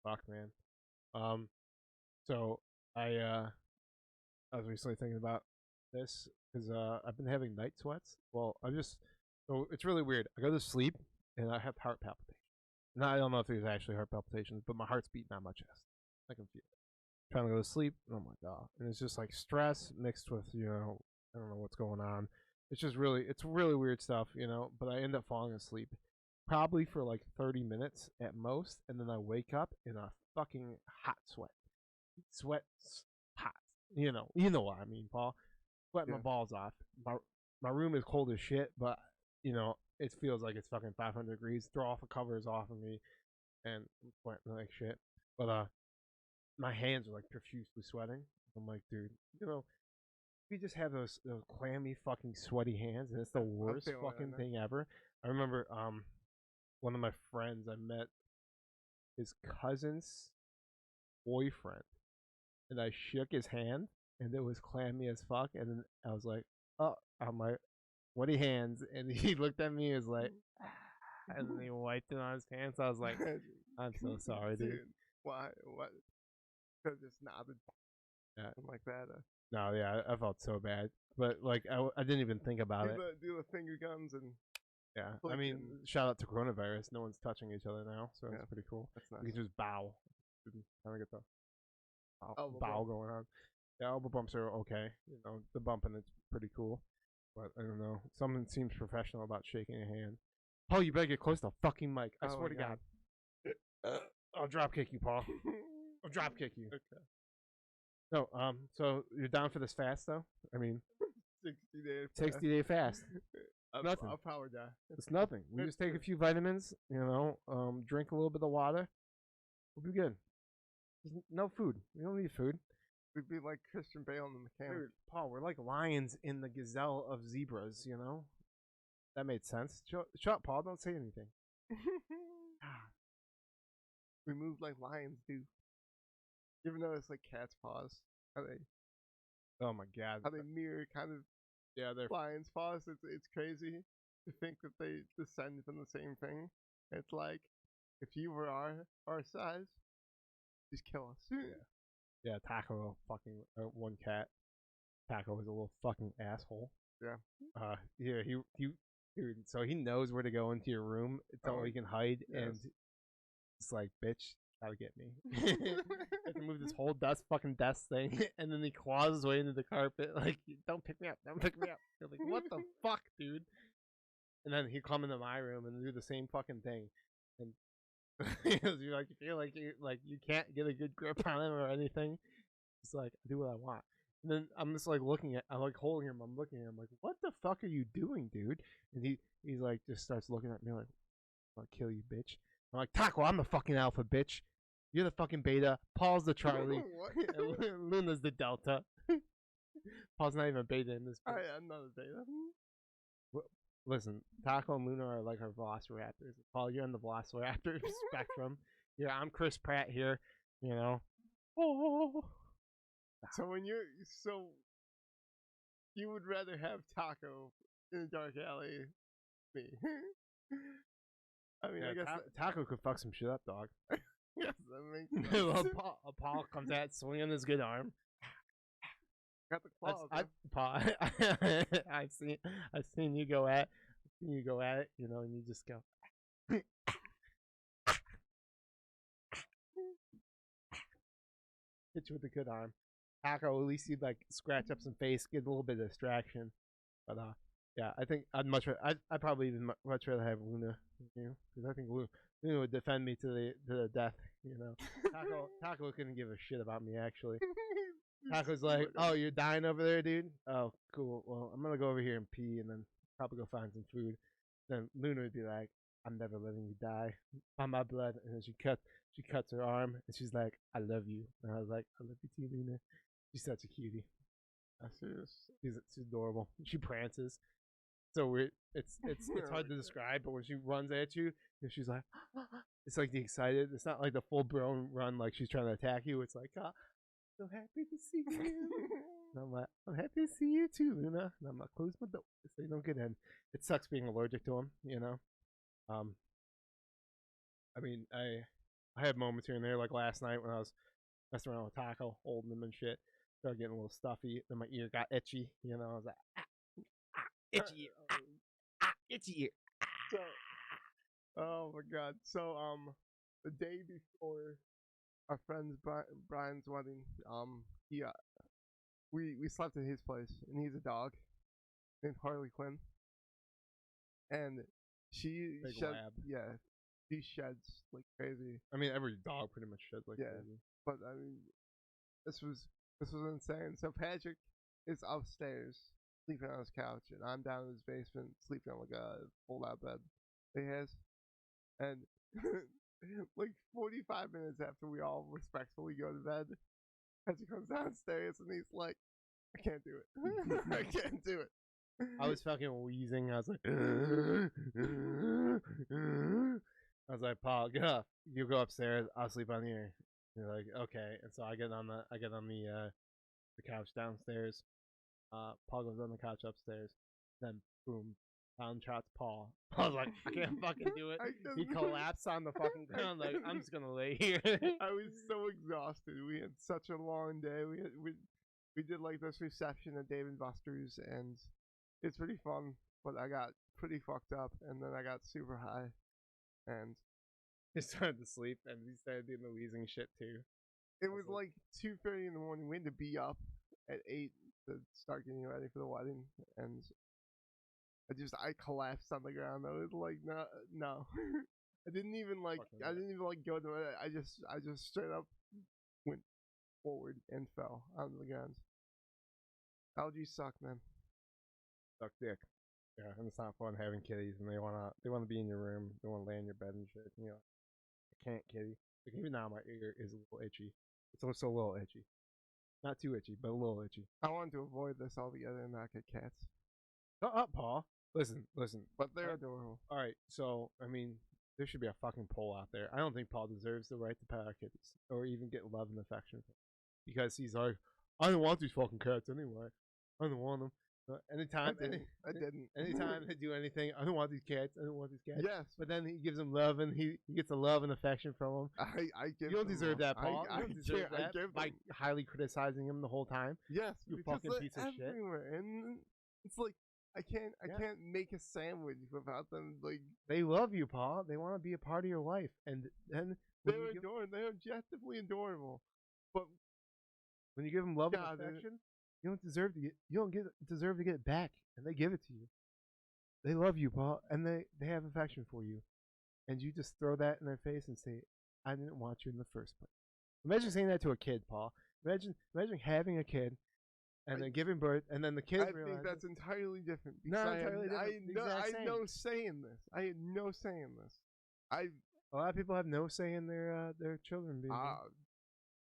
Fuck, man. So I was recently thinking about this because I've been having night sweats. Well, so it's really weird. I go to sleep and I have heart palpitations. Now I don't know if there's actually heart palpitations, but my heart's beating on my chest. I can feel it. Trying to go to sleep. Oh my god! And it's just like stress mixed with I don't know what's going on. It's really weird stuff, But I end up falling asleep, probably for like 30 minutes at most, and then I wake up in a fucking hot sweat. Sweat's hot. You know what I mean, Paul. Sweating my balls off. My room is cold as shit, but it feels like it's fucking 500 degrees. Throw all the covers off of me, and I'm sweating like shit. But my hands are like profusely sweating. I'm like, dude, we just have those clammy fucking sweaty hands, and it's the worst fucking thing ever. I remember one of my friends, I met his cousin's boyfriend, and I shook his hand, and it was clammy as fuck. And then I was like, "Oh, I'm like, sweaty hands," and he looked at me and was like, and then he wiped it on his pants. I was like, "I'm so sorry, dude." Why? What? Because it's nodded. Yeah, like that. No, yeah, I felt so bad, but like I didn't even think about it. Do the finger guns and yeah. I mean, shout out to coronavirus. No one's touching each other now, so that's pretty cool. That's nice. You can just bow. Kind of get the bow going on. Yeah, elbow bumps are okay. The bumping is pretty cool, but I don't know. Something seems professional about shaking a hand. Paul, you better get close to the fucking mic. I swear to God. I'll drop kick you, Paul. I'll drop kick you. Okay. No, so you're down for this fast though? I mean, 60-day fast. 60-day fast. Nothing. I'll power die. It's nothing. We just take a few vitamins, drink a little bit of water. We'll be good. There's no food. We don't need food. We'd be like Christian Bale in the mechanic. Dude, Paul, we're like lions in the gazelle of zebras, That made sense. Shut up, Paul. Don't say anything. We move like lions do. You ever notice like cat's paws? How they? Oh my god! How they mirror kind of? Yeah, they're lions' paws. It's crazy to think that they descend from the same thing. It's like if you were our size, just kill us. Yeah, Taco fucking one cat. Taco was a little fucking asshole. Yeah. Yeah. He dude. So he knows where to go into your room. It's all he can hide, and it's like, bitch, gotta get me. I have to move this whole fucking desk thing, and then he claws his way into the carpet. Like, don't pick me up, don't pick me up. You're like, what the fuck, dude? And then he'd come into my room and do the same fucking thing, and you're like, you feel like you can't get a good grip on him or anything. It's like, I do what I want. And then I'm just like I'm like holding him. I'm looking at him like, what the fuck are you doing, dude? And he's like, just starts looking at me like, I'll kill you, bitch. I'm like, Taco, I'm the fucking alpha, bitch. You're the fucking beta. Paul's the Charlie. And Luna's the Delta. Paul's not even a beta in this. I'm not a beta. Listen, Taco and Luna are like our velociraptors. Paul, you're on the velociraptor spectrum. Yeah, I'm Chris Pratt here. Oh. So you would rather have Taco in a dark alley, me? I mean, I guess Taco could fuck some shit up, dog. Yes, that makes sense. Paul comes at swinging his good arm. Got the claws. Paul, I've seen you go at it, and you just go. Hit you with a good arm. Taco, at least you'd like scratch up some face, get a little bit of distraction. But yeah, I think I'd probably even much rather have Luna than you, because I think Luna would defend me to the death. Taco couldn't give a shit about me actually. Taco's like, oh, you're dying over there, dude? Oh, cool. Well, I'm gonna go over here and pee, and then probably go find some food. Then Luna would be like, I'm never letting you die on my blood. And then she cuts her arm, and she's like, I love you. And I was like, I love you too, Luna. She's such a cutie. She's adorable. She prances. so weird. It's hard to describe, but when she runs at you, she's like, it's like the excited. It's not like the full blown run like she's trying to attack you. It's like, so happy to see you. And I'm like, I'm happy to see you too, Luna. And I'm like, close my door so you don't get in. It sucks being allergic to them, you know. I mean, I had moments here and there, like last night when I was messing around with Taco, holding him and shit. Started getting a little stuffy. Then my ear got itchy. You know, I was like, itchy ear, itchy ear. So, oh my god. So, the day before our friend's Brian's wedding, we slept at his place, and he's a dog named Harley Quinn, and she Big shed, lab. yeah, she sheds like crazy. I mean, every dog pretty much sheds like crazy. But I mean, this was insane. So Patrick is upstairs sleeping on his couch, and I'm down in his basement sleeping on like a fold-out bed he has, and like 45 minutes after we all respectfully go to bed, Patrick comes downstairs and he's like, I can't do it. I can't do it. I was fucking wheezing. I was like, I was like, Paul, get up. You go upstairs. I'll sleep on here. And you're like, okay. And so I get on the couch downstairs. Paul goes on the couch upstairs. Then boom, down trots Paul. Paul's like, I can't fucking do it. He collapsed on the fucking ground. Like, I'm just gonna lay here. I was so exhausted. We had such a long day. We did like this reception at Dave and Buster's, and it's pretty fun. But I got pretty fucked up, and then I got super high, and he started to sleep, and he started doing the wheezing shit too. It was like 2:30 in the morning. We had to be up at 8 to start getting ready for the wedding, and I collapsed on the ground. I was like, no. I didn't even go to it. I just straight up went forward and fell onto the ground. Allergies suck, man. Suck dick. Yeah, and it's not fun having kitties, and they wanna be in your room. They wanna lay in your bed and shit. You know, I can't, kitty. Like even now, my ear is a little itchy. It's also a little itchy. Not too itchy, but a little itchy. I wanted to avoid this altogether and not get cats. Shut up, Paul. Listen. But they're adorable. All right, so I mean, there should be a fucking poll out there. I don't think Paul deserves the right to pet our kitties or even get love and affection from them, because he's like, I don't want these fucking cats anyway. I don't want them. Anytime I didn't. Anytime they do anything, I don't want these cats. I don't want these cats. Yes, but then he gives them love, and he gets the love and affection from them. I give. You don't deserve that, Paul. I you don't deserve that by highly criticizing him the whole time. Yes, you fucking piece of shit. And it's like I can't make a sandwich without them. Like they love you, Paul. They want to be a part of your life, and then they're adorable. They're objectively adorable. But when you give them love and affection, you don't deserve to get it back, and they give it to you. They love you, Paul, and they have affection for you, and you just throw that in their face and say, "I didn't want you in the first place." Imagine saying that to a kid, Paul. Imagine having a kid, and then giving birth, and then the kid. I think that's entirely different. Not entirely different. I had no say in this. I had no say in this. A lot of people have no say in their children being.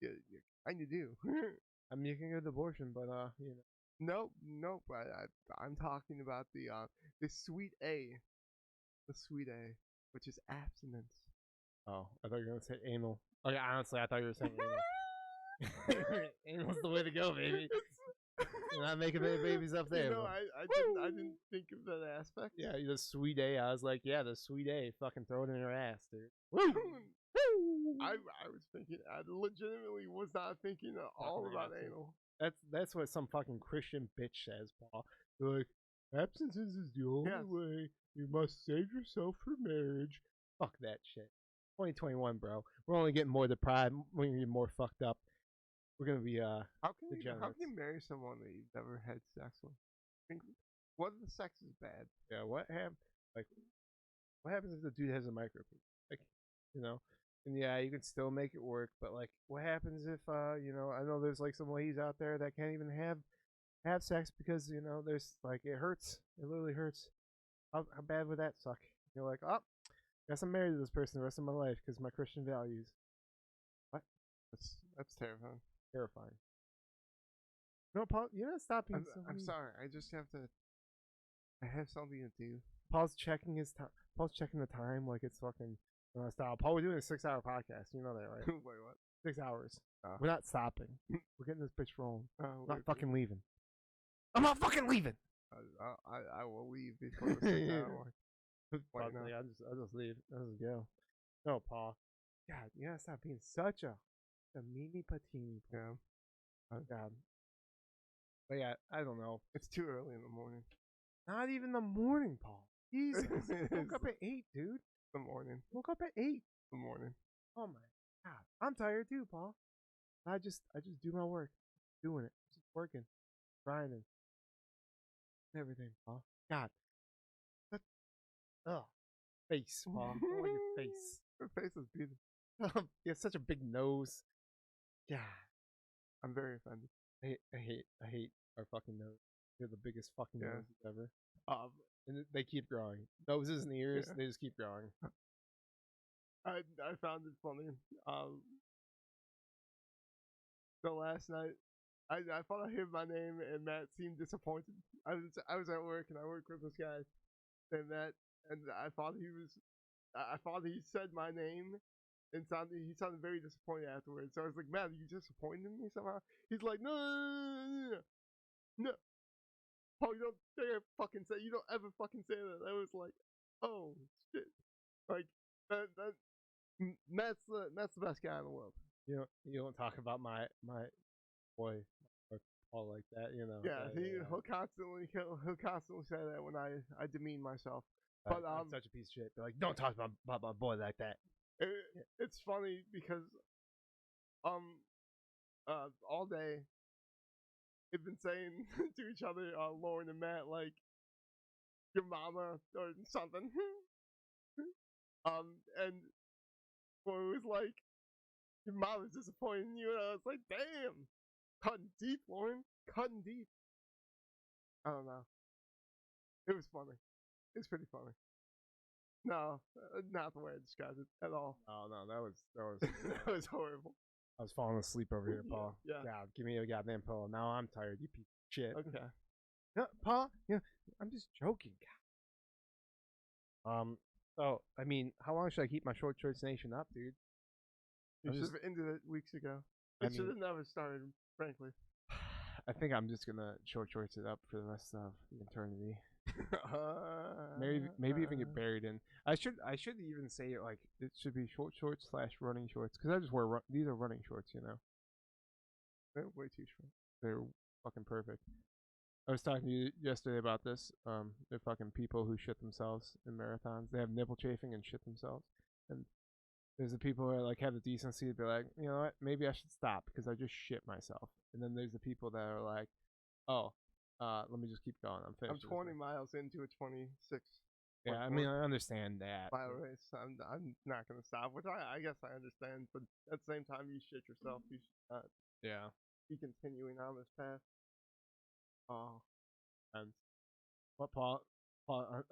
Yeah, kind of do. I mean, you can get abortion, but you know. Nope. I'm talking about the sweet A, which is abstinence. Oh, I thought you were gonna say anal. Okay, honestly, I thought you were saying anal. Anal's the way to go, baby. You're not making any babies up there. You know, I didn't think of that aspect. Yeah, the sweet A. I was like, yeah, the sweet A. Fucking throw it in your ass, dude. Woo! I was thinking. I legitimately was not thinking at all about anal. That's what some fucking Christian bitch says, Paul. They're like, abstinence is the only way. You must save yourself for marriage. Fuck that shit. 2021, bro. We're only getting more deprived. We're gonna get more fucked up. We're gonna be How can you marry someone that you've never had sex with? What if the sex is bad? Yeah. What happens if the dude has a micropenis? Like, you know. And yeah, you can still make it work, but like, what happens if you know? I know there's like some ladies out there that can't even have sex because you know there's like it hurts. It literally hurts. How bad would that suck? You're like, oh, guess I'm married to this person the rest of my life because my Christian values. What? That's terrifying. Terrifying. No, Paul, you're not stopping. I'm sorry. I just have to. I have something to do. Paul's checking his time. Paul's checking the time like it's fucking style. Paul, we're doing a 6-hour podcast. You know that, right? Wait, what? 6 hours. Oh. We're not stopping. We're getting this bitch rolling. I'm not Wait, fucking leaving. I'm not fucking leaving. I will leave before the 6 hour mark. Fuck me, I'll just leave. I'll just go. No, Paul. God, you gotta stop being such a meanie patini. Yeah. Oh God. But yeah, I don't know. It's too early in the morning. Not even the morning, Paul. Jesus. Woke up at 8, dude. The morning. Woke up at 8. The morning. Oh my God. I'm tired too, Paul. I just do my work. Doing it. Just working. Grinding. Everything, Paul. God. Ugh. Face, Paul. I don't like your face. Your face is beautiful. You have such a big nose. God. I'm very offended. I hate our fucking nose. They're the biggest fucking noses ever. And they keep growing. Noses and ears, they just keep growing. I found it funny. So last night, I thought I heard my name and Matt seemed disappointed. I was at work and I worked with this guy named Matt, and I thought he said my name and he sounded very disappointed afterwards. So I was like, Matt, are you disappointed in me somehow? He's like, no. Paul, you don't dare fucking say, you don't ever fucking say that. I was like, oh shit, like that Matt's the best guy in the world. You don't talk about my boy Paul like that, you know. Yeah, he'll constantly say that when I demean myself. But I'm such a piece of shit. They're like, don't talk about my boy like that. It's funny because all day they've been saying to each other, Lauren and Matt, like your mama or something. And boy, it was like your mom was disappointed in you, and I was like, damn, cutting deep, Lauren, cutting deep. I don't know. It was funny. It's pretty funny. No, not the way I described it at all. Oh no, that was that was horrible. I was falling asleep over here, Paul. Yeah. God, give me a goddamn pillow. Now I'm tired, you piece of shit. Okay. No, Paul, I'm just joking. So I mean, how long should I keep my short shorts nation up, dude? You should have ended it weeks ago. It should have never started, frankly. I think I'm just gonna short shorts it up for the rest of eternity. Maybe even get buried in. I should even say like it should be short shorts / running shorts because I just wear these are running shorts, you know. They're way too short. They're fucking perfect. I was talking to you yesterday about this. They're fucking people who shit themselves in marathons. They have nipple chafing and shit themselves. And there's the people who are like have the decency to be like, you know what, maybe I should stop because I just shit myself. And then there's the people that are like, oh, let me just keep going. I'm finished. I'm 20 miles into a 26. Yeah, I mean, I understand that. Mile race. I'm not gonna stop, which I guess I understand, but at the same time, you shit yourself. You should not. Yeah. Be continuing on this path. Oh, and what, Paul?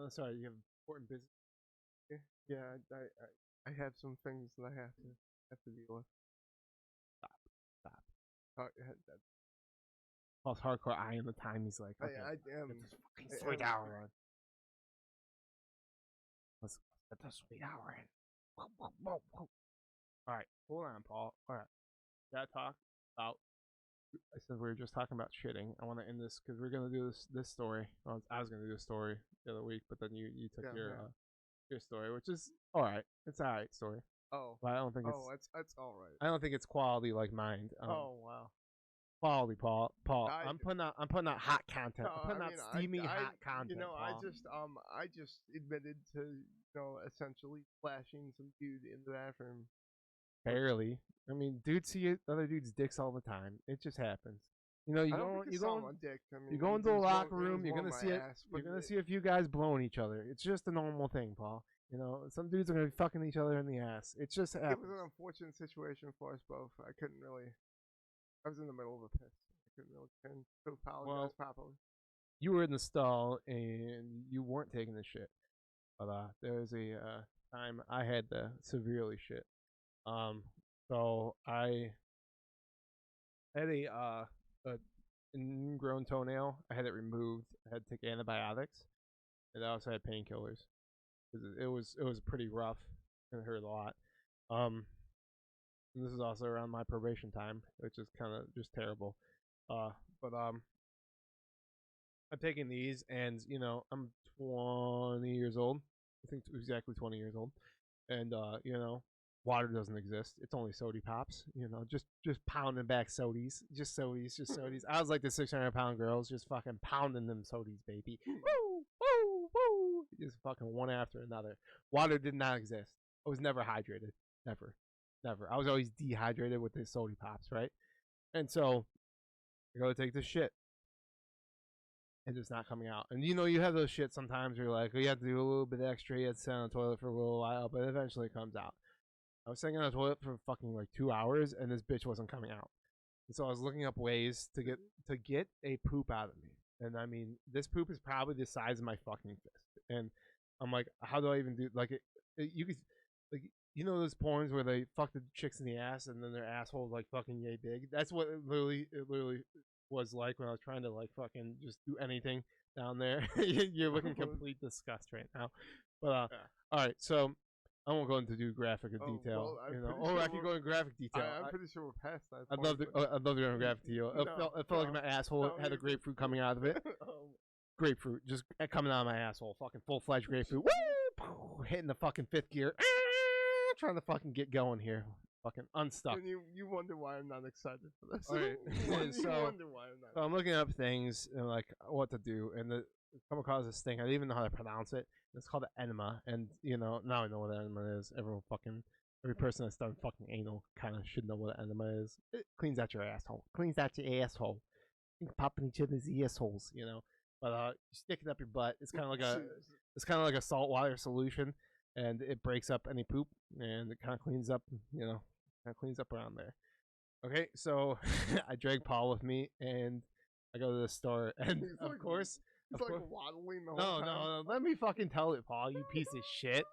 Sorry, you have important business. Yeah, I have some things that I have to deal with. Stop. Oh, yeah, Paul's hardcore eyeing the time. He's like, okay, I am. get this fucking sweet hour on. Let's get this sweet hour in. Whoa. All right, hold on, Paul. All right, gotta talk about. I said we were just talking about shitting. I want to end this because we're gonna do this story. Well, I was gonna do a story the other week, but then you took your story, which is all right. It's all right story. Oh, but I don't think it's all right. I don't think it's quality like mine. Oh wow. Quality, Paul. I'm putting out hot content. I'm putting out steamy hot content. You know, Paul. I just admitted to essentially flashing some dude in the bathroom. Barely. I mean, dudes see other dudes' dicks all the time. It just happens. You know, you go into a locker room. You're gonna see it. You're gonna see a few guys blowing each other. It's just a normal thing, Paul. You know, some dudes are gonna be fucking each other in the ass. It's just happens. It was an unfortunate situation for us both. I was in the middle of a piss. I couldn't really turn to apologize properly. You were in the stall and you weren't taking the shit. But there was a time I had to severely shit. So I had a ingrown toenail. I had it removed. I had to take antibiotics. and I also had painkillers. It was pretty rough and it hurt a lot. And this is also around my probation time, which is kind of just terrible. But I'm taking these, and I'm 20 years old. I think exactly 20 years old, and water doesn't exist. It's only sody pops. Just pounding back sodies, just sodies, just sodies. I was like the 600-pound girls, just fucking pounding them sodies, baby. Woo, woo, woo. Just fucking one after another. Water did not exist. I was never hydrated, never. I was always dehydrated with the sody pops, right? And so I go to take this shit, and it's not coming out. And you have those shit sometimes where you're like, you have to do a little bit extra, you have to sit on the toilet for a little while, but eventually it comes out. I was sitting on the toilet for fucking like 2 hours, and this bitch wasn't coming out. And so I was looking up ways to get a poop out of me. And I mean, this poop is probably the size of my fucking fist. And I'm like, how do I even do you could like those porns where they fuck the chicks in the ass and then their asshole is like fucking yay big. That's what it literally was like when I was trying to like fucking just do anything down there. You're looking complete disgust right now. But all right, so I won't go into graphic detail. Well, I can go into graphic detail. I'm pretty sure we're past that. I'd love to go into graphic detail. It felt like my asshole had a grapefruit coming out of it. Grapefruit just coming out of my asshole. Fucking full-fledged grapefruit. Woo! Hitting the fucking fifth gear. Trying to fucking get going here. Fucking unstuck. And you wonder why I'm not excited for this. All right. You wonder why I'm not. So I'm looking up things and like what to do, and come across this thing. I didn't even know how to pronounce it. It's called an enema, and now I know what an enema is. Every person that's done fucking anal kind of should know what an enema is. It cleans out your asshole. Cleans out your asshole. You can pop in each other's assholes, But you stick it up your butt. It's kind of like a saltwater solution, and it breaks up any poop, and it kind of cleans up, around there. Okay, so I drag Paul with me, and I go to the store, and of course. He's like waddling the whole time. No, let me fucking tell it, Paul, you piece of shit.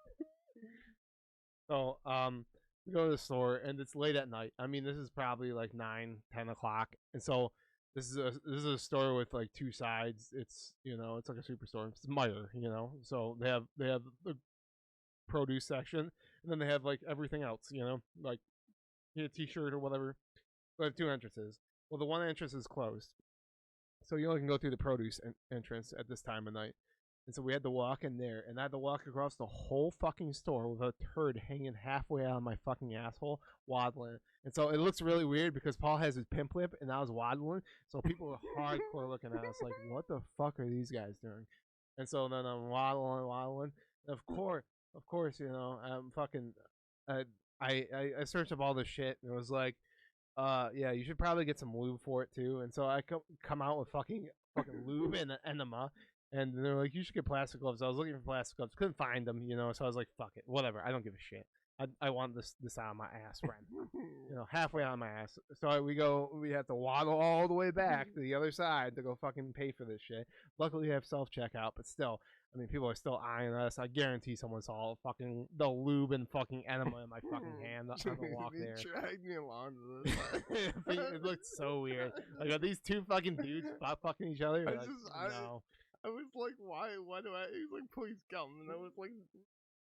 So, we go to the store, and it's late at night. I mean, this is probably like 9, 10 o'clock, and so this is a store with like two sides. It's it's like a superstore. It's Meijer, So they have the produce section, and then they have like everything else, like a t-shirt or whatever. They have two entrances. Well, the one entrance is closed, so you only can go through the produce entrance at this time of night. And so we had to walk in there, and I had to walk across the whole fucking store with a turd hanging halfway out of my fucking asshole, waddling. And so it looks really weird because Paul has his pimp lip, and I was waddling. So people were hardcore looking at us like, what the fuck are these guys doing? And so then I'm waddling. And of course, I'm fucking, I searched up all this shit, and it was like, yeah, you should probably get some lube for it too. And so I come out with fucking lube and an enema. And they're like, you should get plastic gloves. I was looking for plastic gloves. Couldn't find them, So I was like, fuck it. Whatever. I don't give a shit. I want this out of my ass, friend. Halfway out of my ass. So we have to waddle all the way back to the other side to go fucking pay for this shit. Luckily, we have self-checkout, but still, I mean, people are still eyeing us. I guarantee someone saw fucking the lube and fucking enema in my fucking hand on the walk there. Dragged me along to this side. It looked so weird. Like, are these two fucking dudes fucking each other? No. I was like, why do I? He was like, please come. And I was like,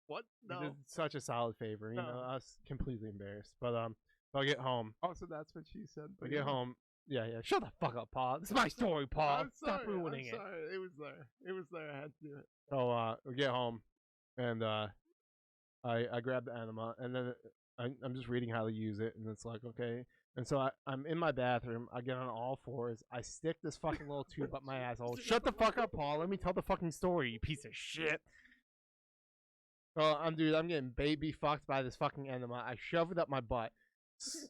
what? No. You did such a solid favor. I was completely embarrassed. But I'll get home. Oh, so that's what she said. I get home. Yeah. Shut the fuck up, Paul. This is my story, Paul. Stop ruining it. Sorry. It was there. I had to do it. So we get home, and I grab the enema, and then I'm just reading how to use it, and it's like, okay. And so I'm in my bathroom. I get on all fours. I stick this fucking little tube up my asshole. Shut the fuck up, Paul. Let me tell the fucking story, you piece of shit. So I'm getting baby fucked by this fucking enema. I shove it up my butt,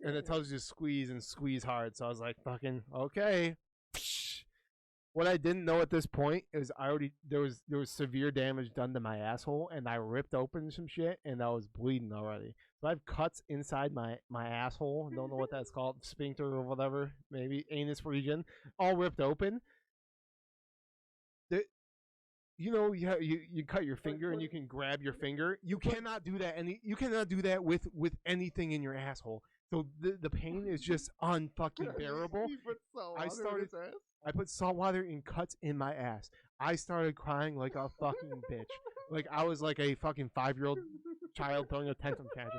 and it tells you to squeeze and squeeze hard. So I was like, fucking okay. What I didn't know at this point is there was severe damage done to my asshole, and I ripped open some shit, and I was bleeding already. So I have cuts inside my asshole. I don't know what that's called, sphincter or whatever, maybe anus region, all ripped open. You cut your finger and you can grab your finger. You cannot do that. You cannot do that with anything in your asshole. So the pain is just unfucking bearable. You put salt water in his ass? I put salt water in cuts in my ass. I started crying like a fucking bitch. Like I was like a fucking 5-year-old child throwing a tantrum. I fucking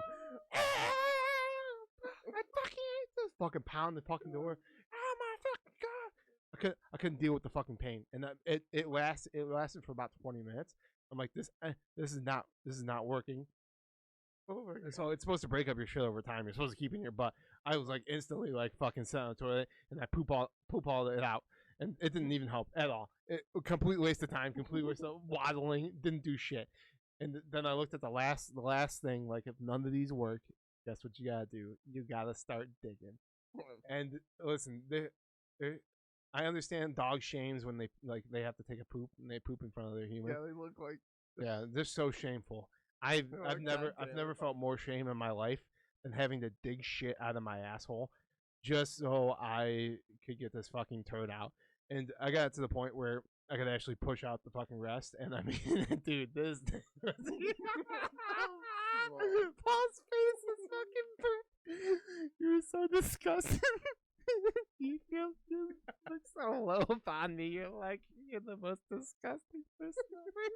hate this. Fucking pound the fucking door. Oh my fucking god! I couldn't deal with the fucking pain, and it lasted for about 20 minutes. I'm like this is not working. Over. So it's supposed to break up your shit over time. You're supposed to keep it in your butt. I was like instantly like fucking sitting on the toilet, and I poop all it out, and it didn't even help at all. It complete waste of time, complete waste of waddling. Didn't do shit. And then I looked at the last thing. Like if none of these work, guess what you gotta do? You gotta start digging. And listen, I understand dog shames when they have to take a poop and they poop in front of their human. Yeah, they look like. Yeah, they're so shameful. I've never felt more shame in my life than having to dig shit out of my asshole just so I could get this fucking turd out. And I got to the point where I could actually push out the fucking rest. And I mean, dude, this Paul's face is fucking burnt. You're so disgusting. You look so low upon me. You're the most disgusting person ever.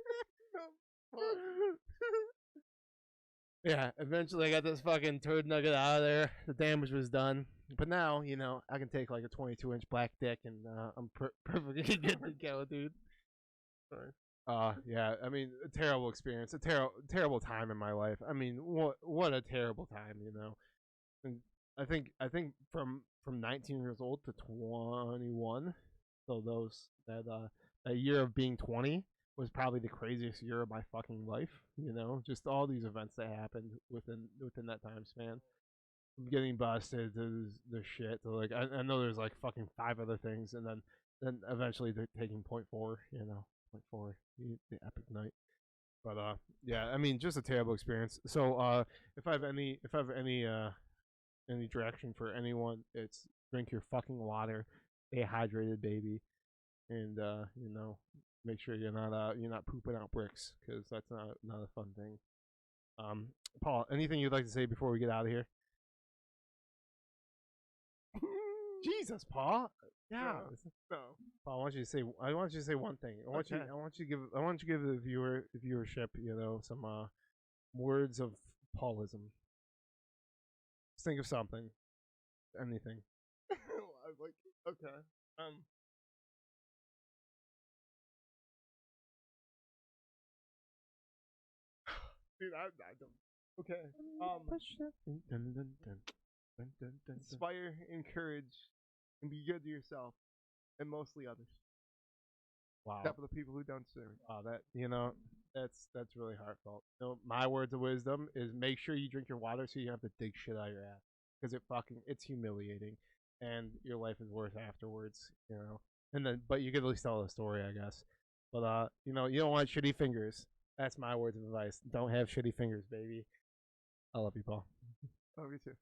Yeah, eventually I got this fucking turd nugget out of there. The damage was done. But now, I can take like a 22-inch black dick and I'm perfectly good to go, dude. Sorry. Yeah, I mean, a terrible experience. A terrible time in my life. I mean, what a terrible time, And I think from 19 years old to 21, so that year of being 20 was probably the craziest year of my fucking life. Just all these events that happened within that time span. From getting busted to the shit to like I know there's like fucking 5 other things, and then eventually they're taking point 4, point 4, the epic night. But yeah, I mean, just a terrible experience. So if I have any direction for anyone, it's drink your fucking water, stay hydrated, baby, and make sure you're not pooping out bricks, because that's not a fun thing. Paul, anything you'd like to say before we get out of here? Jesus, Paul. Yeah. No. Paul, I want you to say one thing. I want you to give the viewership, some words of Paulism. Just think of something. Anything. Okay. Dude, I don't. Okay. Inspire, encourage, and be good to yourself, and mostly others. Wow. Except for the people who don't deserve it. Wow, that's really heartfelt. My words of wisdom is make sure you drink your water so you don't have to dig shit out of your ass, because it's humiliating, and your life is worse afterwards. But you could at least tell the story, I guess. But you don't want shitty fingers. That's my words of advice. Don't have shitty fingers, baby. I love you, Paul. Love you too.